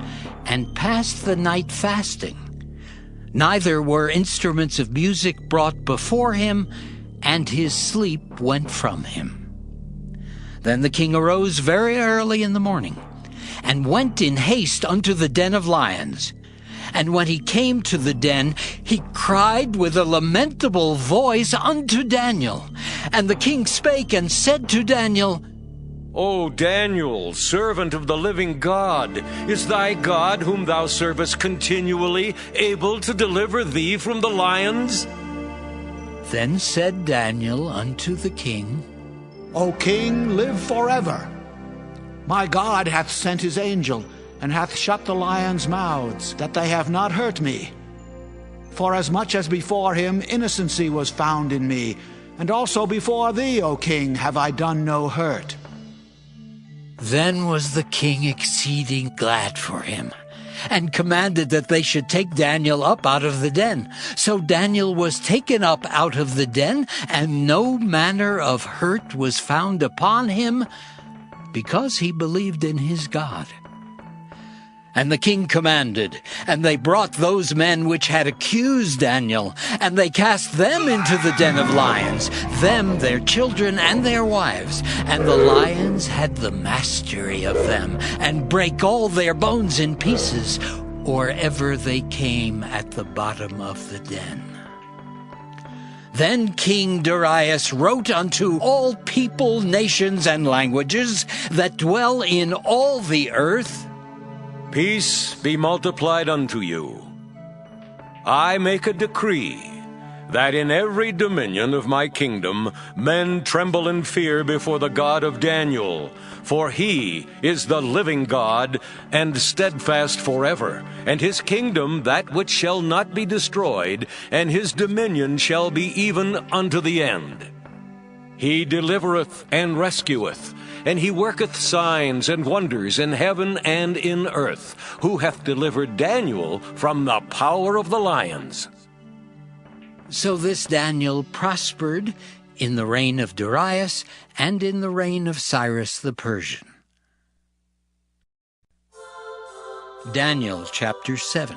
and passed the night fasting. Neither were instruments of music brought before him, and his sleep went from him. Then the king arose very early in the morning, and went in haste unto the den of lions. And when he came to the den, he cried with a lamentable voice unto Daniel. And the king spake and said to Daniel, O Daniel, servant of the living God, is thy God, whom thou servest continually, able to deliver thee from the lions? Then said Daniel unto the king, O king, live forever. My God hath sent his angel, and hath shut the lions' mouths, that they have not hurt me. For as much as before him innocency was found in me, and also before thee, O king, have I done no hurt. Then was the king exceeding glad for him, and commanded that they should take Daniel up out of the den. So Daniel was taken up out of the den, and no manner of hurt was found upon him, because he believed in his God. And the king commanded, and they brought those men which had accused Daniel, and they cast them into the den of lions, them, their children, and their wives. And the lions had the mastery of them, and brake all their bones in pieces, or ever they came at the bottom of the den. Then King Darius wrote unto all people, nations, and languages that dwell in all the earth, Peace be multiplied unto you. I make a decree that in every dominion of my kingdom men tremble in fear before the God of Daniel. For he is the living God, and steadfast forever, and his kingdom that which shall not be destroyed, and his dominion shall be even unto the end. He delivereth and rescueth, and he worketh signs and wonders in heaven and in earth, who hath delivered Daniel from the power of the lions. So this Daniel prospered in the reign of Darius and in the reign of Cyrus the Persian. Daniel chapter 7.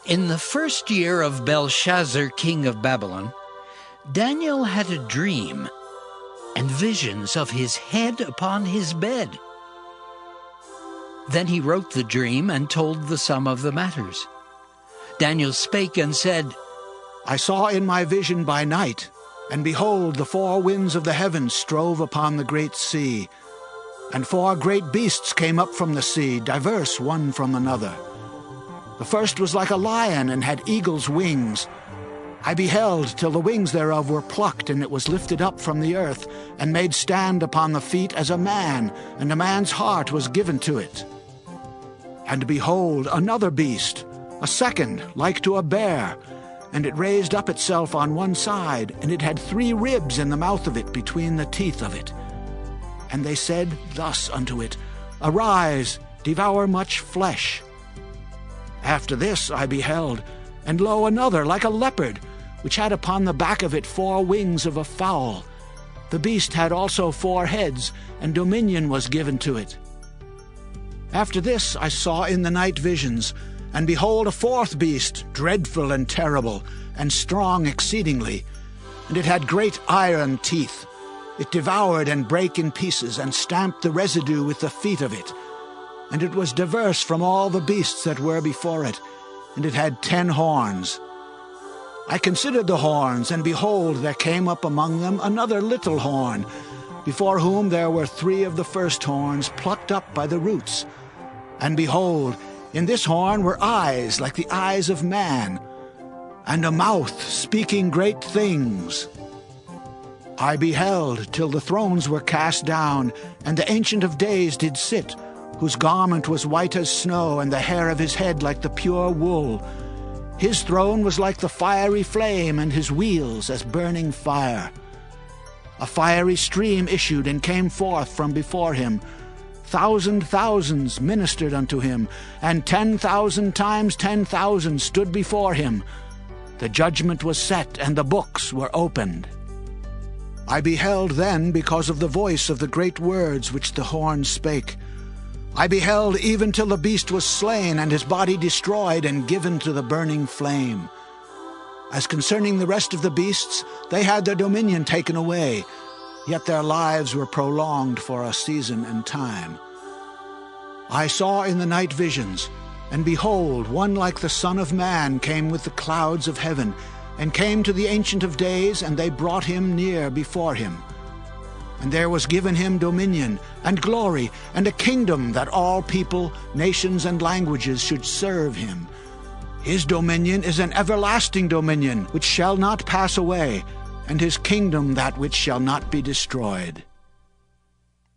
In the first year of Belshazzar king of Babylon, Daniel had a dream and visions of his head upon his bed. Then he wrote the dream and told the sum of the matters. Daniel spake and said, I saw in my vision by night, and behold, the four winds of the heavens strove upon the great sea, and four great beasts came up from the sea, diverse one from another. The first was like a lion, and had eagle's wings. I beheld till the wings thereof were plucked, and it was lifted up from the earth, and made stand upon the feet as a man, and a man's heart was given to it. And behold, another beast, a second, like to a bear, and it raised up itself on one side, and it had 3 ribs in the mouth of it between the teeth of it. And they said thus unto it, Arise, devour much flesh. After this I beheld, and lo, another like a leopard, which had upon the back of it 4 wings of a fowl. The beast had also 4 heads, and dominion was given to it. After this I saw in the night visions, and behold, a 4th beast, dreadful and terrible, and strong exceedingly. And it had great iron teeth. It devoured and brake in pieces, and stamped the residue with the feet of it. And it was diverse from all the beasts that were before it, and it had 10 horns. I considered the horns, and behold, there came up among them another little horn, before whom there were 3 of the first horns plucked up by the roots. And behold, in this horn were eyes like the eyes of man, and a mouth speaking great things. I beheld till the thrones were cast down, and the Ancient of Days did sit, whose garment was white as snow, and the hair of his head like the pure wool. His throne was like the fiery flame, and his wheels as burning fire. A fiery stream issued and came forth from before him. Thousands ministered unto him, and 10,000 times 10,000 stood before him. The judgment was set, and the books were opened. I beheld then because of the voice of the great words which the horn spake. I beheld even till the beast was slain, and his body destroyed, and given to the burning flame. As concerning the rest of the beasts, they had their dominion taken away, yet their lives were prolonged for a season and time. I saw in the night visions, and behold, one like the Son of Man came with the clouds of heaven, and came to the Ancient of Days, and they brought him near before him. And there was given him dominion, and glory, and a kingdom, that all people, nations, and languages should serve him. His dominion is an everlasting dominion, which shall not pass away, and his kingdom that which shall not be destroyed.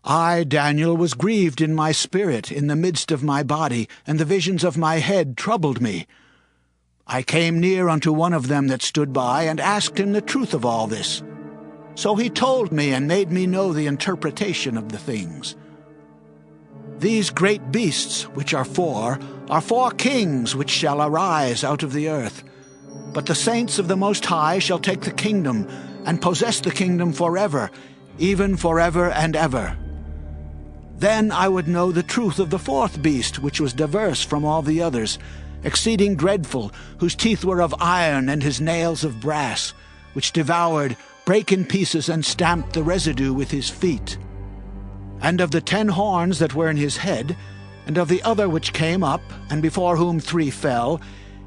I, Daniel, was grieved in my spirit, in the midst of my body, and the visions of my head troubled me. I came near unto one of them that stood by, and asked him the truth of all this. So he told me, and made me know the interpretation of the things. These great beasts, which are 4 kings which shall arise out of the earth. But the saints of the Most High shall take the kingdom, and possess the kingdom forever, even forever and ever. Then I would know the truth of the 4th beast, which was diverse from all the others, exceeding dreadful, whose teeth were of iron, and his nails of brass, which devoured, brake in pieces, and stamped the residue with his feet. And of the 10 horns that were in his head, and of the other which came up, and before whom 3 fell,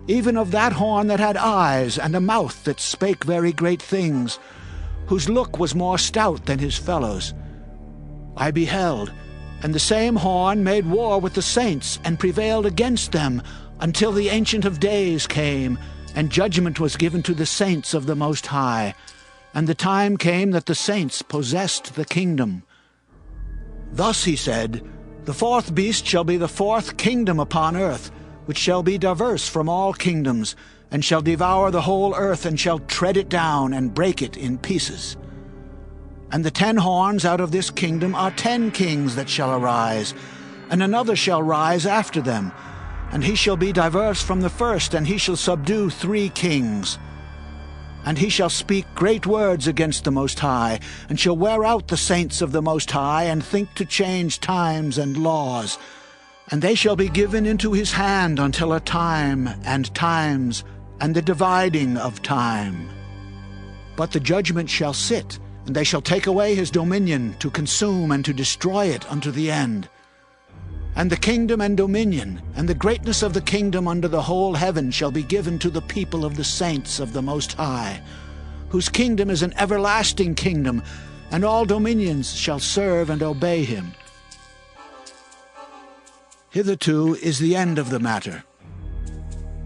even of that horn that had eyes, and a mouth that spake very great things, whose look was more stout than his fellows. I beheld, and the same horn made war with the saints, and prevailed against them, until the Ancient of Days came, and judgment was given to the saints of the Most High. And the time came that the saints possessed the kingdom. Thus he said, The fourth beast shall be the fourth kingdom upon earth, which shall be diverse from all kingdoms, and shall devour the whole earth, and shall tread it down, and break it in pieces. And the 10 horns out of this kingdom are 10 kings that shall arise, and another shall rise after them, and he shall be diverse from the first, and he shall subdue 3 kings. And he shall speak great words against the Most High, and shall wear out the saints of the Most High, and think to change times and laws. And they shall be given into his hand until a time and times, and the dividing of time. But the judgment shall sit, and they shall take away his dominion, to consume and to destroy it unto the end. And the kingdom and dominion, and the greatness of the kingdom under the whole heaven shall be given to the people of the saints of the Most High, whose kingdom is an everlasting kingdom, and all dominions shall serve and obey him. Hitherto is the end of the matter.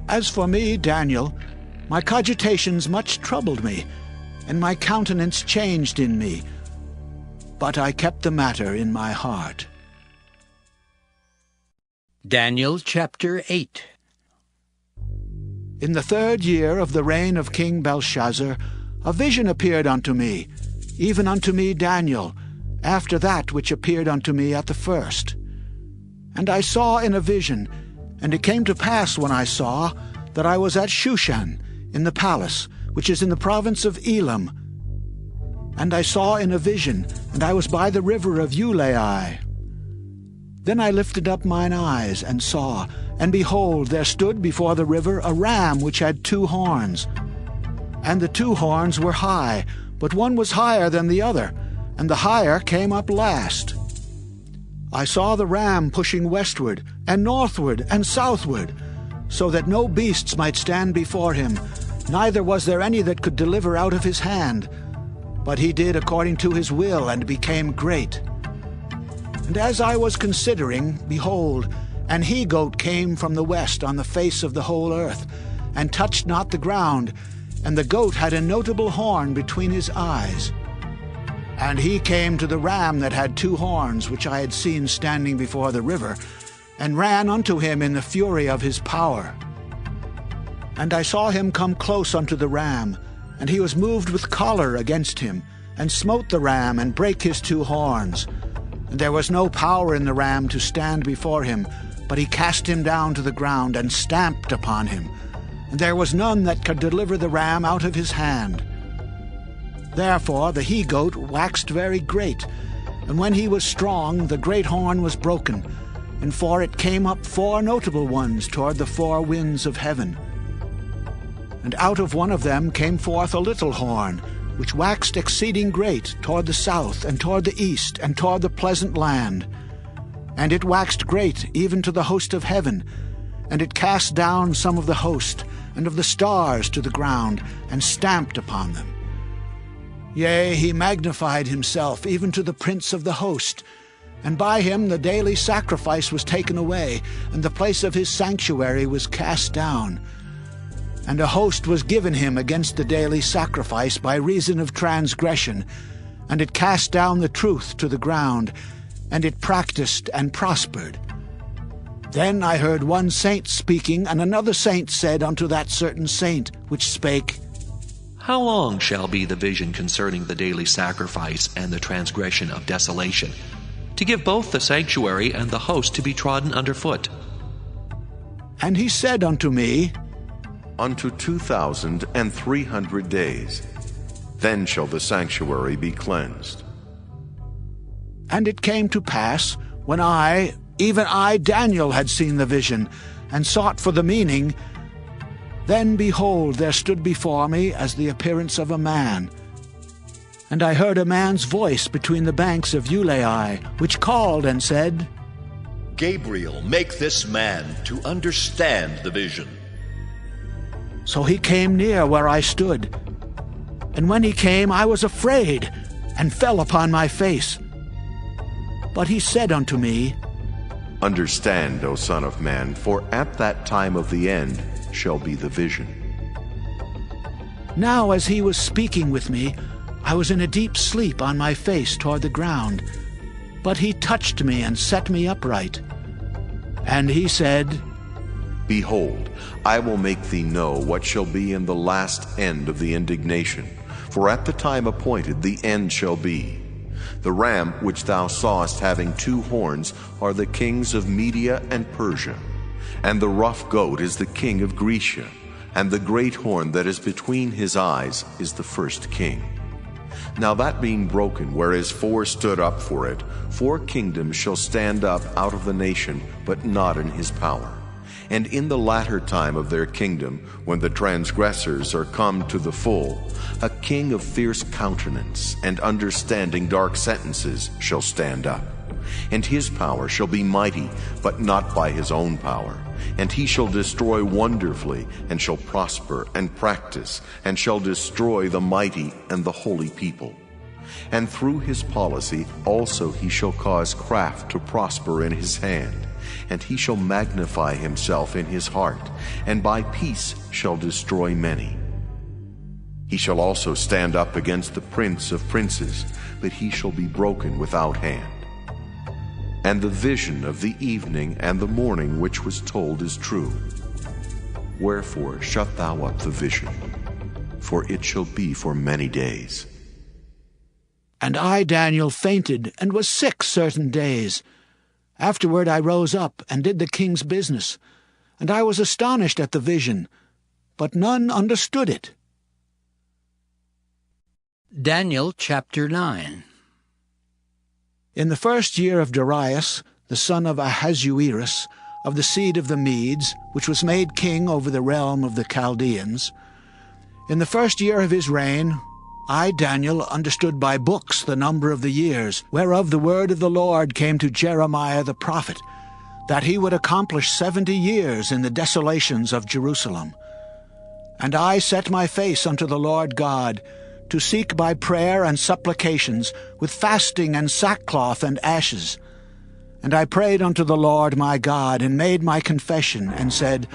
As for me, Daniel, my cogitations much troubled me, and my countenance changed in me, but I kept the matter in my heart. Daniel chapter 8. In the 3rd year of the reign of King Belshazzar, a vision appeared unto me, even unto me Daniel, after that which appeared unto me at the first. And I saw in a vision, and it came to pass when I saw, that I was at Shushan, in the palace, which is in the province of Elam. And I saw in a vision, and I was by the river of Ulai. Then I lifted up mine eyes, and saw, and behold, there stood before the river a ram which had 2 horns. And the 2 horns were high, but one was higher than the other, and the higher came up last. I saw the ram pushing westward, and northward, and southward, so that no beasts might stand before him, neither was there any that could deliver out of his hand. But he did according to his will, and became great. And as I was considering, behold, an he-goat came from the west on the face of the whole earth, and touched not the ground, and the goat had a notable horn between his eyes. And he came to the ram that had 2 horns, which I had seen standing before the river, and ran unto him in the fury of his power. And I saw him come close unto the ram, and he was moved with choler against him, and smote the ram, and brake his 2 horns. And there was no power in the ram to stand before him, but he cast him down to the ground, and stamped upon him. And there was none that could deliver the ram out of his hand. Therefore the he-goat waxed very great, and when he was strong, the great horn was broken, and for it came up 4 notable ones toward the 4 winds of heaven. And out of one of them came forth a little horn, which waxed exceeding great toward the south, and toward the east, and toward the pleasant land. And it waxed great even to the host of heaven, and it cast down some of the host, and of the stars to the ground, and stamped upon them. Yea, he magnified himself even to the prince of the host, and by him the daily sacrifice was taken away, and the place of his sanctuary was cast down. And a host was given him against the daily sacrifice by reason of transgression, and it cast down the truth to the ground, and it practiced and prospered. Then I heard one saint speaking, and another saint said unto that certain saint which spake, How long shall be the vision concerning the daily sacrifice and the transgression of desolation, to give both the sanctuary and the host to be trodden under foot? And he said unto me, Unto 2,300 days. Then shall the sanctuary be cleansed. And it came to pass, when I, even I, Daniel, had seen the vision, and sought for the meaning, then behold, there stood before me as the appearance of a man. And I heard a man's voice between the banks of Ulai, which called and said, Gabriel, make this man to understand the vision. So he came near where I stood. And when he came, I was afraid, and fell upon my face. But he said unto me, Understand, O Son of Man, for at that time of the end shall be the vision. Now as he was speaking with me, I was in a deep sleep on my face toward the ground. But he touched me and set me upright. And he said, Behold, I will make thee know what shall be in the last end of the indignation. For at the time appointed the end shall be. The ram which thou sawest having 2 horns are the kings of Media and Persia. And the rough goat is the king of Grecia. And the great horn that is between his eyes is the first king. Now that being broken, whereas 4 stood up for it, 4 kingdoms shall stand up out of the nation, but not in his power. And in the latter time of their kingdom, when the transgressors are come to the full, a king of fierce countenance and understanding dark sentences shall stand up. And his power shall be mighty, but not by his own power. And he shall destroy wonderfully, and shall prosper and practice, and shall destroy the mighty and the holy people. And through his policy also he shall cause craft to prosper in his hand. And he shall magnify himself in his heart, and by peace shall destroy many. He shall also stand up against the prince of princes, but he shall be broken without hand. And the vision of the evening and the morning which was told is true. Wherefore shut thou up the vision, for it shall be for many days. And I, Daniel, fainted and was sick certain days. Afterward I rose up and did the king's business, and I was astonished at the vision, but none understood it. Daniel chapter 9. In the first year of Darius, the son of Ahasuerus, of the seed of the Medes, which was made king over the realm of the Chaldeans, in the first year of his reign, I, Daniel, understood by books the number of the years, whereof the word of the Lord came to Jeremiah the prophet, that he would accomplish 70 years in the desolations of Jerusalem. And I set my face unto the Lord God, to seek by prayer and supplications, with fasting and sackcloth and ashes. And I prayed unto the Lord my God, and made my confession, and said,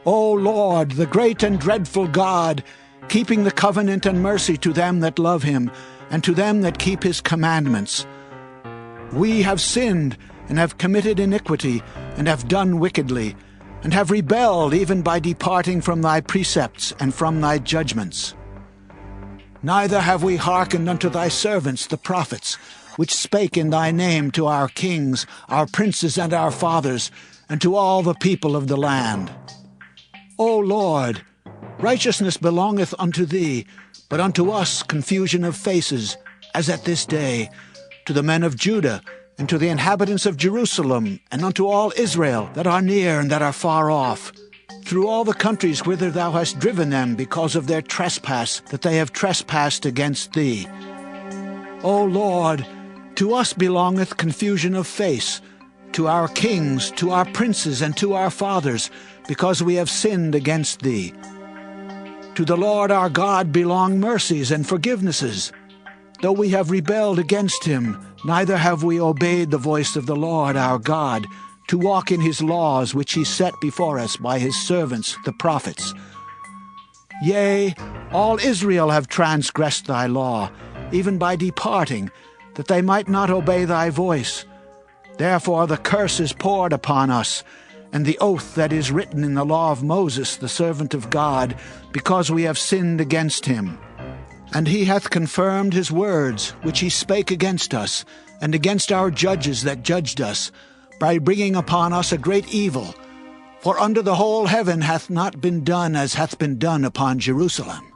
O Lord, the great and dreadful God, keeping the covenant and mercy to them that love him, and to them that keep his commandments. We have sinned, and have committed iniquity, and have done wickedly, and have rebelled even by departing from thy precepts and from thy judgments. Neither have we hearkened unto thy servants the prophets, which spake in thy name to our kings, our princes, and our fathers, and to all the people of the land. O Lord, righteousness belongeth unto thee, but unto us confusion of faces, as at this day, to the men of Judah, and to the inhabitants of Jerusalem, and unto all Israel that are near and that are far off, through all the countries whither thou hast driven them because of their trespass, that they have trespassed against thee. O Lord, to us belongeth confusion of face, to our kings, to our princes, and to our fathers, because we have sinned against thee. To the Lord our God belong mercies and forgivenesses. Though we have rebelled against him, neither have we obeyed the voice of the Lord our God, to walk in his laws which he set before us by his servants the prophets. Yea, all Israel have transgressed thy law, even by departing, that they might not obey thy voice. Therefore the curse is poured upon us, and the oath that is written in the law of Moses the servant of God, because we have sinned against him. And he hath confirmed his words, which he spake against us, and against our judges that judged us, by bringing upon us a great evil. For under the whole heaven hath not been done as hath been done upon Jerusalem.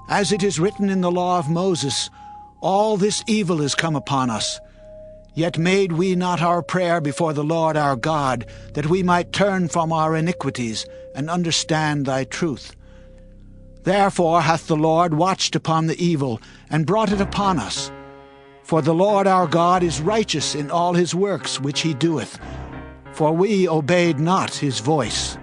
As it is written in the law of Moses, all this evil is come upon us. Yet made we not our prayer before the Lord our God, that we might turn from our iniquities, and understand thy truth. Therefore hath the Lord watched upon the evil, and brought it upon us. For the Lord our God is righteous in all his works which he doeth, for we obeyed not his voice.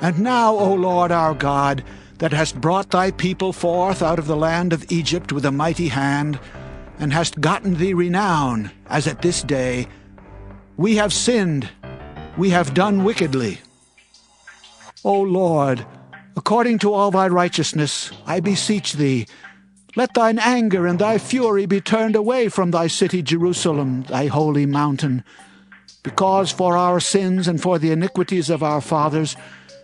And now, O Lord our God, that hast brought thy people forth out of the land of Egypt with a mighty hand, and hast gotten thee renown, as at this day, we have sinned, we have done wickedly. O Lord, According to all thy righteousness, I beseech thee, let thine anger and thy fury be turned away from thy city Jerusalem, thy holy mountain. Because for our sins and for the iniquities of our fathers,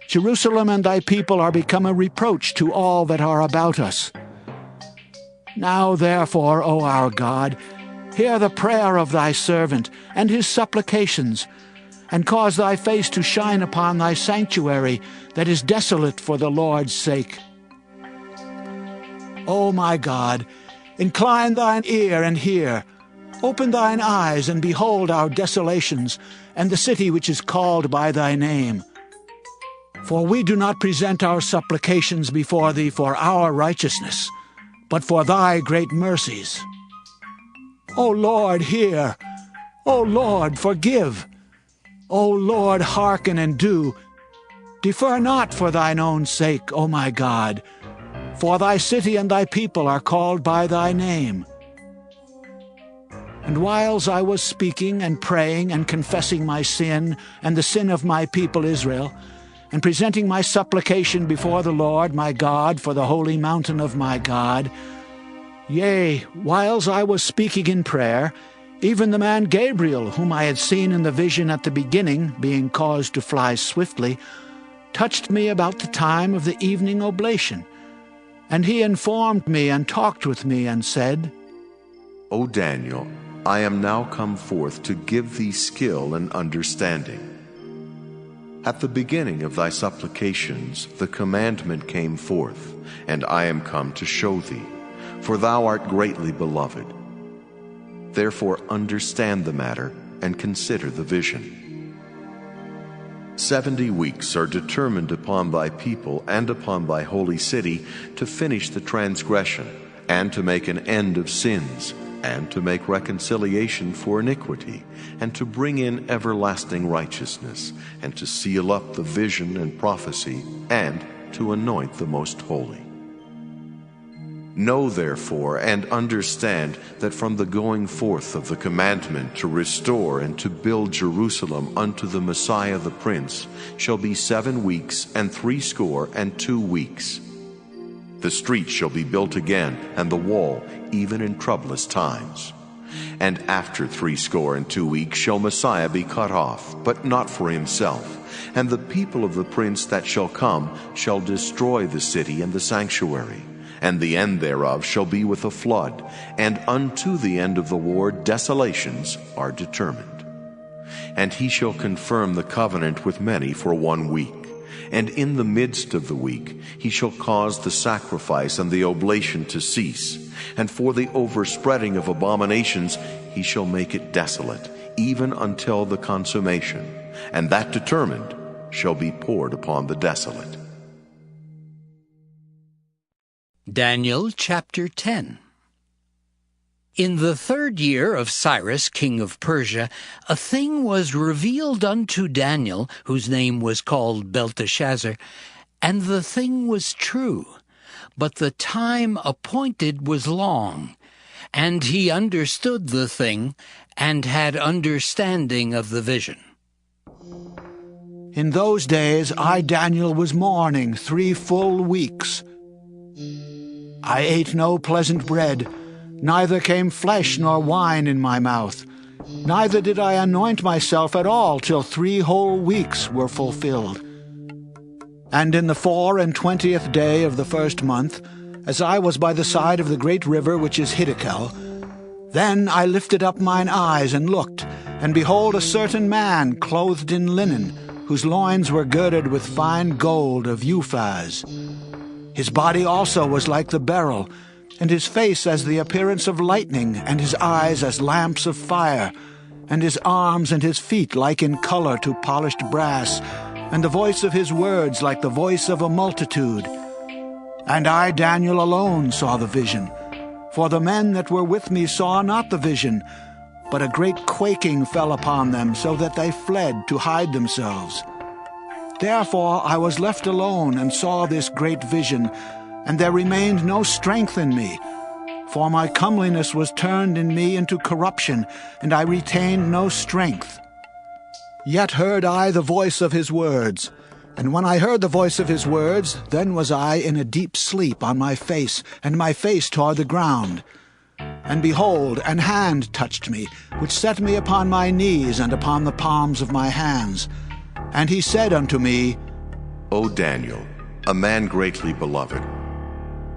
Jerusalem and thy people are become a reproach to all that are about us. Now therefore, O our God, hear the prayer of thy servant and his supplications, and cause thy face to shine upon thy sanctuary that is desolate for the Lord's sake. O my God, incline thine ear and hear. Open thine eyes and behold our desolations, and the city which is called by thy name. For we do not present our supplications before thee for our righteousness, but for thy great mercies. O Lord, hear. O Lord, forgive. O Lord, hearken and do. Defer not for thine own sake, O my God, for thy city and thy people are called by thy name. And whiles I was speaking and praying and confessing my sin and the sin of my people Israel, and presenting my supplication before the Lord my God for the holy mountain of my God, yea, whiles I was speaking in prayer, even the man Gabriel, whom I had seen in the vision at the beginning, being caused to fly swiftly, touched me about the time of the evening oblation. And he informed me and talked with me and said, O Daniel, I am now come forth to give thee skill and understanding. At the beginning of thy supplications the commandment came forth, and I am come to show thee, for thou art greatly beloved. Therefore understand the matter and consider the vision. 70 weeks are determined upon thy people and upon thy holy city to finish the transgression, and to make an end of sins, and to make reconciliation for iniquity, and to bring in everlasting righteousness, and to seal up the vision and prophecy, and to anoint the most holy. Know therefore and understand that from the going forth of the commandment to restore and to build Jerusalem unto the Messiah the Prince shall be 7 weeks and 62 weeks. The street shall be built again, and the wall, even in troublous times. And after 62 weeks shall Messiah be cut off, but not for himself. And the people of the prince that shall come shall destroy the city and the sanctuary. And the end thereof shall be with a flood, and unto the end of the war desolations are determined. And he shall confirm the covenant with many for 1 week. And in the midst of the week he shall cause the sacrifice and the oblation to cease. And for the overspreading of abominations he shall make it desolate, even until the consummation. And that determined shall be poured upon the desolate. Daniel chapter 10. In the 3rd year of Cyrus king of Persia, a thing was revealed unto Daniel, whose name was called Belteshazzar, and the thing was true, but the time appointed was long, and he understood the thing, and had understanding of the vision. In those days I, Daniel, was mourning 3 full weeks. I ate no pleasant bread, neither came flesh nor wine in my mouth. Neither did I anoint myself at all till 3 whole weeks were fulfilled. And in the 24th day of the 1st month, as I was by the side of the great river which is Hiddekel, then I lifted up mine eyes and looked, and behold a certain man clothed in linen, whose loins were girded with fine gold of Uphaz. His body also was like the beryl, and his face as the appearance of lightning, and his eyes as lamps of fire, and his arms and his feet like in color to polished brass, and the voice of his words like the voice of a multitude. And I, Daniel, alone saw the vision, for the men that were with me saw not the vision, but a great quaking fell upon them, so that they fled to hide themselves. Therefore I was left alone and saw this great vision, and there remained no strength in me. For my comeliness was turned in me into corruption, and I retained no strength. Yet heard I the voice of his words, And when I heard the voice of his words, then was I in a deep sleep on my face, and my face toward the ground. And behold, an hand touched me, which set me upon my knees and upon the palms of my hands. And he said unto me, O Daniel, a man greatly beloved,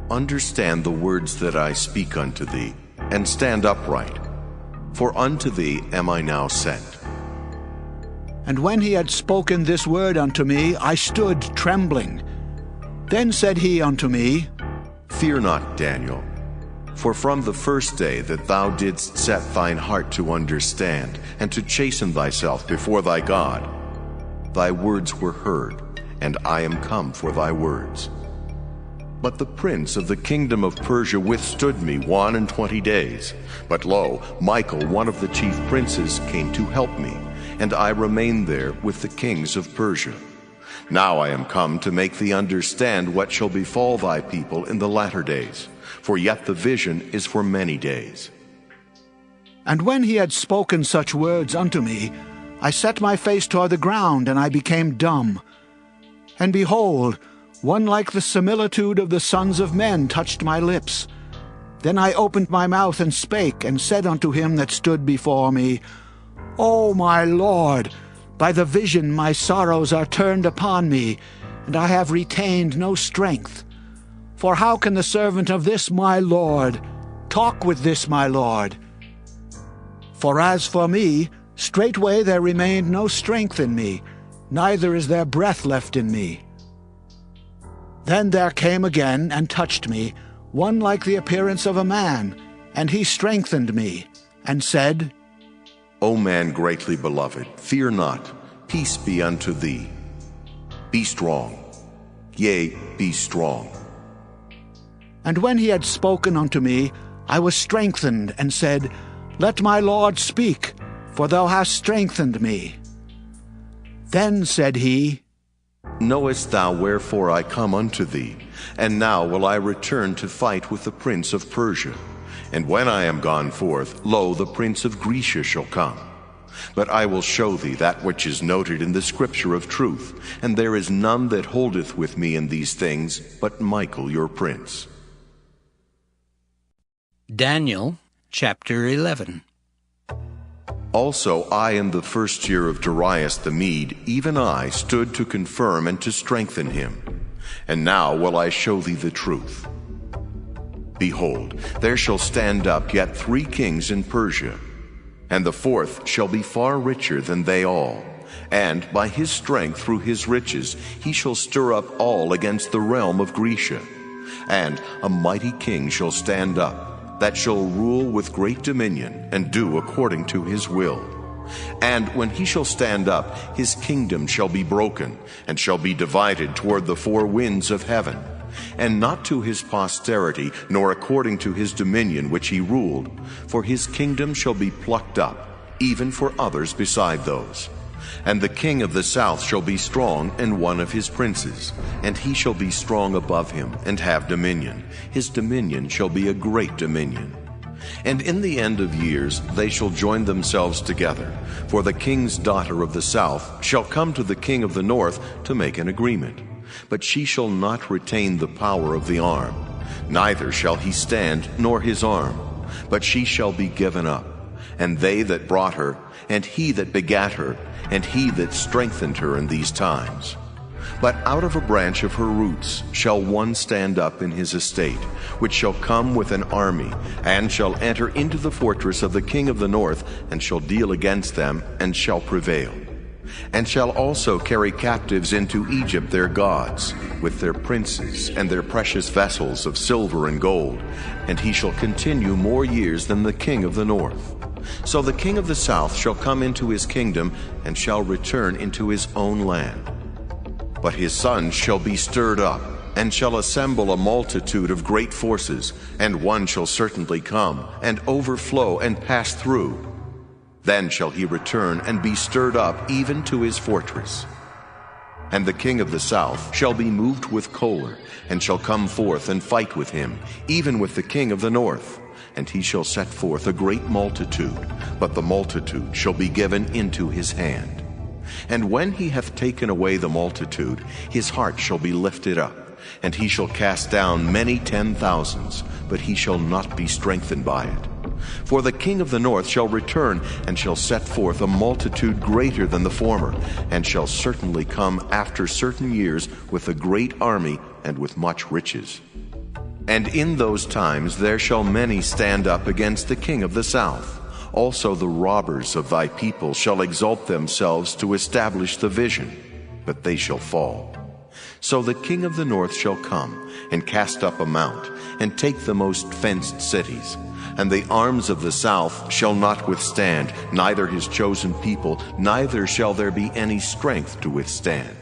understand the words that I speak unto thee, and stand upright, for unto thee am I now sent. And when he had spoken this word unto me, I stood trembling. Then said he unto me, Fear not, Daniel, for from the first day that thou didst set thine heart to understand, and to chasten thyself before thy God, thy words were heard, and I am come for thy words. But the prince of the kingdom of Persia withstood me 21 days. But lo, Michael, one of the chief princes, came to help me, and I remained there with the kings of Persia. Now I am come to make thee understand what shall befall thy people in the latter days, for yet the vision is for many days. And when he had spoken such words unto me, I set my face toward the ground, and I became dumb. And behold, one like the similitude of the sons of men touched my lips. Then I opened my mouth and spake, and said unto him that stood before me, O my Lord, by the vision my sorrows are turned upon me, and I have retained no strength. For how can the servant of this my Lord talk with this my Lord? For as for me, straightway there remained no strength in me, neither is there breath left in me. Then there came again and touched me one like the appearance of a man, and he strengthened me, and said, O man greatly beloved, fear not, peace be unto thee. Be strong, yea, be strong. And when he had spoken unto me, I was strengthened, and said, Let my Lord speak, for thou hast strengthened me. Then said he, Knowest thou wherefore I come unto thee? And now will I return to fight with the prince of Persia. And when I am gone forth, lo, the prince of Grecia shall come. But I will show thee that which is noted in the scripture of truth, and there is none that holdeth with me in these things, but Michael your prince. Daniel chapter 11. Also I in the first year of Darius the Mede, even I, stood to confirm and to strengthen him. And now will I show thee the truth. Behold, there shall stand up yet 3 kings in Persia, and the 4th shall be far richer than they all. And by his strength through his riches he shall stir up all against the realm of Grecia. And a mighty king shall stand up, that shall rule with great dominion, and do according to his will. And when he shall stand up, his kingdom shall be broken, and shall be divided toward the 4 winds of heaven, and not to his posterity, nor according to his dominion which he ruled, for his kingdom shall be plucked up, even for others beside those. And the king of the south shall be strong, and one of his princes, and he shall be strong above him, and have dominion. His dominion shall be a great dominion. And in the end of years they shall join themselves together, for the king's daughter of the south shall come to the king of the north to make an agreement. But she shall not retain the power of the arm, neither shall he stand, nor his arm, but she shall be given up. And they that brought her, and he that begat her, and he that strengthened her in these times. But out of a branch of her roots shall one stand up in his estate, which shall come with an army, and shall enter into the fortress of the king of the north, and shall deal against them, and shall prevail. And shall also carry captives into Egypt their gods, with their princes and their precious vessels of silver and gold, and he shall continue more years than the king of the north. So the king of the south shall come into his kingdom, and shall return into his own land. But his sons shall be stirred up, and shall assemble a multitude of great forces, and one shall certainly come, and overflow, and pass through. Then shall he return, and be stirred up even to his fortress. And the king of the south shall be moved with choler, and shall come forth and fight with him, even with the king of the north. And he shall set forth a great multitude, but the multitude shall be given into his hand. And when he hath taken away the multitude, his heart shall be lifted up, and he shall cast down many 10,000s, but he shall not be strengthened by it. For the king of the north shall return, and shall set forth a multitude greater than the former, and shall certainly come after certain years with a great army and with much riches. And in those times there shall many stand up against the king of the south. Also the robbers of thy people shall exalt themselves to establish the vision, but they shall fall. So the king of the north shall come, and cast up a mount, and take the most fenced cities. And the arms of the south shall not withstand, neither his chosen people, neither shall there be any strength to withstand.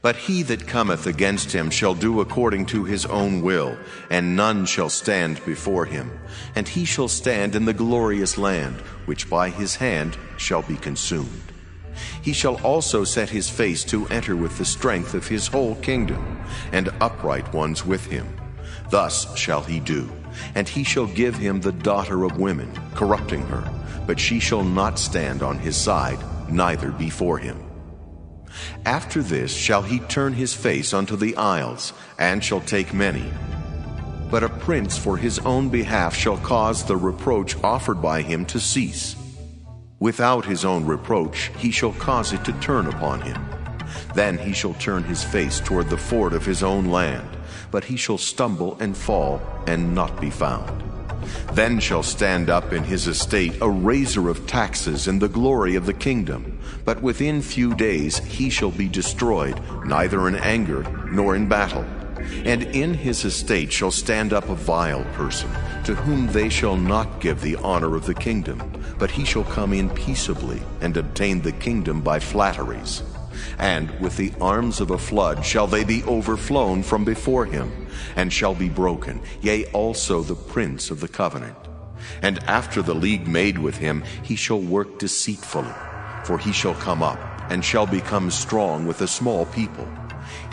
But he that cometh against him shall do according to his own will, and none shall stand before him. And he shall stand in the glorious land, which by his hand shall be consumed. He shall also set his face to enter with the strength of his whole kingdom, and upright ones with him. Thus shall he do. And he shall give him the daughter of women, corrupting her, but she shall not stand on his side, neither before him. After this shall he turn his face unto the isles, and shall take many. But a prince for his own behalf shall cause the reproach offered by him to cease. Without his own reproach he shall cause it to turn upon him. Then he shall turn his face toward the ford of his own land, but he shall stumble and fall, and not be found. Then shall stand up in his estate a raiser of taxes in the glory of the kingdom, but within few days he shall be destroyed, neither in anger nor in battle. And in his estate shall stand up a vile person, to whom they shall not give the honor of the kingdom, but he shall come in peaceably, and obtain the kingdom by flatteries. And with the arms of a flood shall they be overflown from before him, and shall be broken, yea, also the prince of the covenant. And after the league made with him, he shall work deceitfully, for he shall come up, and shall become strong with a small people.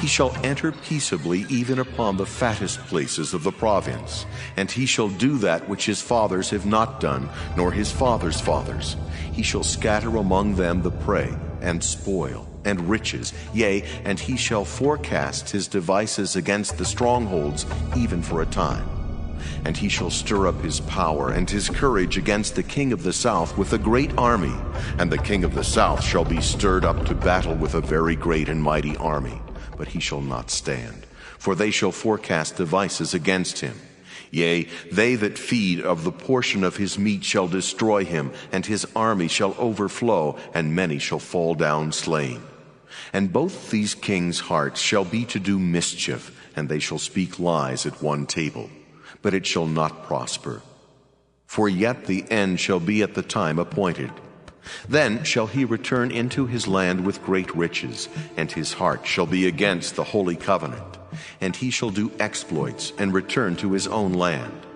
He shall enter peaceably even upon the fattest places of the province, and he shall do that which his fathers have not done, nor his fathers' fathers. He shall scatter among them the prey, and spoil, and riches, yea, and he shall forecast his devices against the strongholds, even for a time. And he shall stir up his power and his courage against the king of the south with a great army, and the king of the south shall be stirred up to battle with a very great and mighty army, but he shall not stand, for they shall forecast devices against him. Yea, they that feed of the portion of his meat shall destroy him, and his army shall overflow, and many shall fall down slain. And both these kings' hearts shall be to do mischief, and they shall speak lies at one table, but it shall not prosper. For yet the end shall be at the time appointed. Then shall he return into his land with great riches, and his heart shall be against the holy covenant, and he shall do exploits and return to his own land.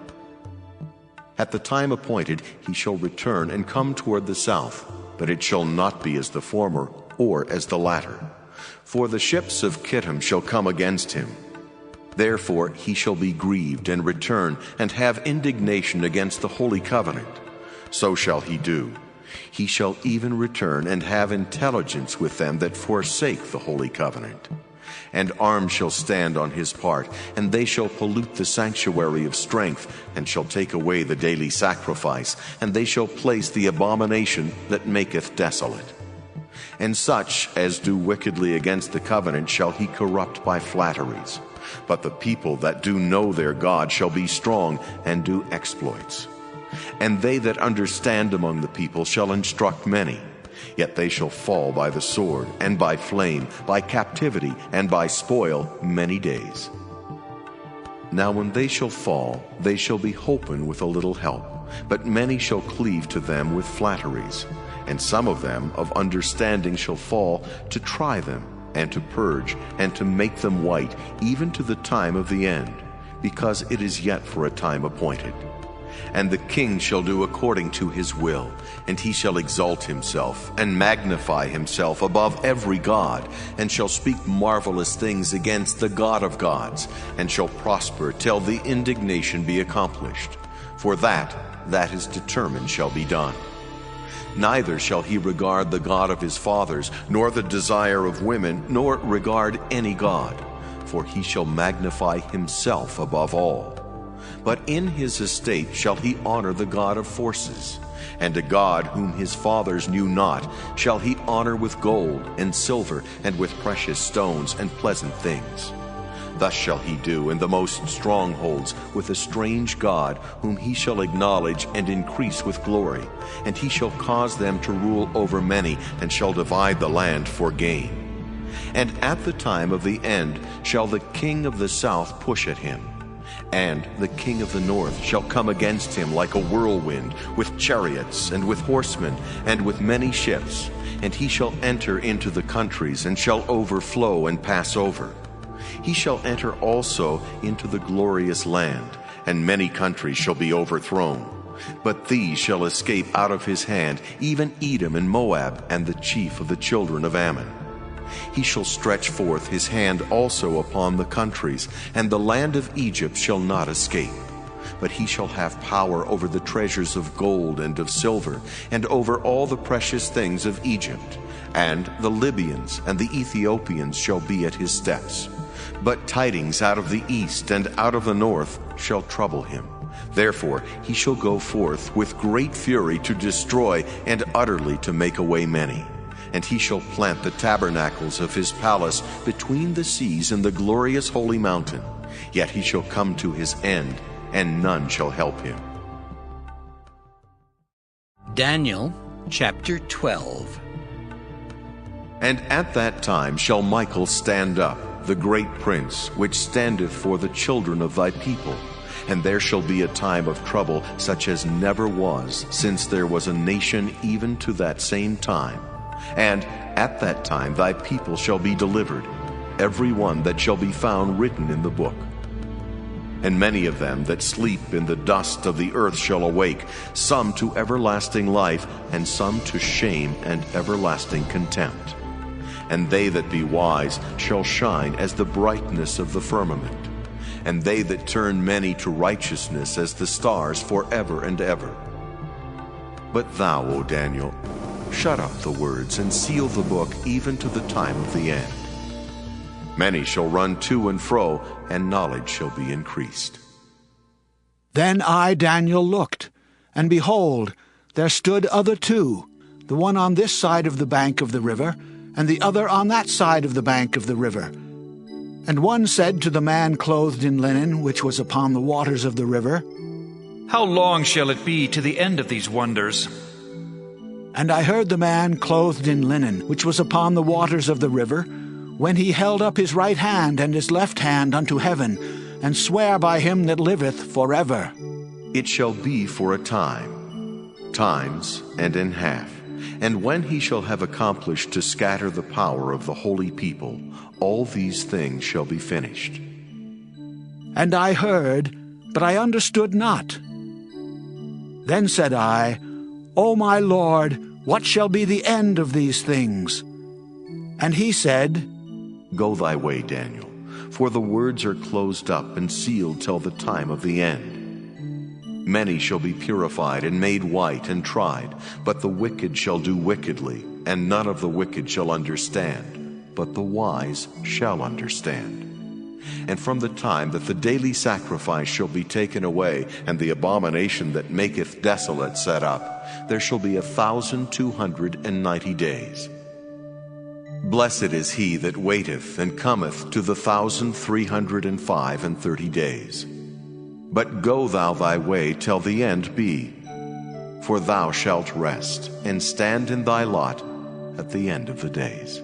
At the time appointed he shall return and come toward the south, but it shall not be as the former or as the latter. For the ships of Kittim shall come against him. Therefore he shall be grieved and return, and have indignation against the holy covenant. So shall he do. He shall even return and have intelligence with them that forsake the holy covenant. And arms shall stand on his part, and they shall pollute the sanctuary of strength, and shall take away the daily sacrifice, and they shall place the abomination that maketh desolate. And such as do wickedly against the covenant shall he corrupt by flatteries. But the people that do know their God shall be strong, and do exploits. And they that understand among the people shall instruct many. Yet they shall fall by the sword, and by flame, by captivity, and by spoil many days. Now when they shall fall, they shall be holpen with a little help, but many shall cleave to them with flatteries. And some of them of understanding shall fall, to try them, and to purge, and to make them white, even to the time of the end, because it is yet for a time appointed. And the king shall do according to his will, and he shall exalt himself, and magnify himself above every god, and shall speak marvelous things against the God of gods, and shall prosper till the indignation be accomplished. For that is determined shall be done. Neither shall he regard the God of his fathers, nor the desire of women, nor regard any god, for he shall magnify himself above all. But in his estate shall he honor the God of forces, and a God whom his fathers knew not shall he honor with gold and silver, and with precious stones and pleasant things. Thus shall he do in the most strongholds with a strange god, whom he shall acknowledge and increase with glory. And he shall cause them to rule over many, and shall divide the land for gain. And at the time of the end shall the king of the south push at him, and the king of the north shall come against him like a whirlwind, with chariots, and with horsemen, and with many ships. And he shall enter into the countries, and shall overflow and pass over. He shall enter also into the glorious land, and many countries shall be overthrown. But these shall escape out of his hand, even Edom and Moab, and the chief of the children of Ammon. He shall stretch forth his hand also upon the countries, and the land of Egypt shall not escape. But he shall have power over the treasures of gold and of silver, and over all the precious things of Egypt. And the Libyans and the Ethiopians shall be at his steps. But tidings out of the east and out of the north shall trouble him. Therefore he shall go forth with great fury to destroy, and utterly to make away many. And he shall plant the tabernacles of his palace between the seas and the glorious holy mountain. Yet he shall come to his end, and none shall help him. Daniel chapter 12. And at that time shall Michael stand up, the great prince, which standeth for the children of thy people. And there shall be a time of trouble such as never was, since there was a nation even to that same time. And at that time thy people shall be delivered, every one that shall be found written in the book. And many of them that sleep in the dust of the earth shall awake, some to everlasting life, and some to shame and everlasting contempt. And they that be wise shall shine as the brightness of the firmament, and they that turn many to righteousness as the stars forever and ever. But thou, O Daniel, shut up the words and seal the book even to the time of the end. Many shall run to and fro, and knowledge shall be increased. Then I, Daniel, looked, and behold, there stood other two, the one on this side of the bank of the river, and the other on that side of the bank of the river. And one said to the man clothed in linen, which was upon the waters of the river, How long shall it be to the end of these wonders? And I heard the man clothed in linen, which was upon the waters of the river, when he held up his right hand and his left hand unto heaven, and sware by him that liveth forever. It shall be for a time, times and in half. And when he shall have accomplished to scatter the power of the holy people, all these things shall be finished. And I heard, but I understood not. Then said I, O my Lord, what shall be the end of these things? And he said, Go thy way, Daniel, for the words are closed up and sealed till the time of the end. Many shall be purified and made white and tried, but the wicked shall do wickedly, and none of the wicked shall understand, but the wise shall understand. And from the time that the daily sacrifice shall be taken away, and the abomination that maketh desolate set up, there shall be 1,290 days. Blessed is he that waiteth and cometh to the 1,330 days. But go thou thy way till the end be, for thou shalt rest, and stand in thy lot at the end of the days.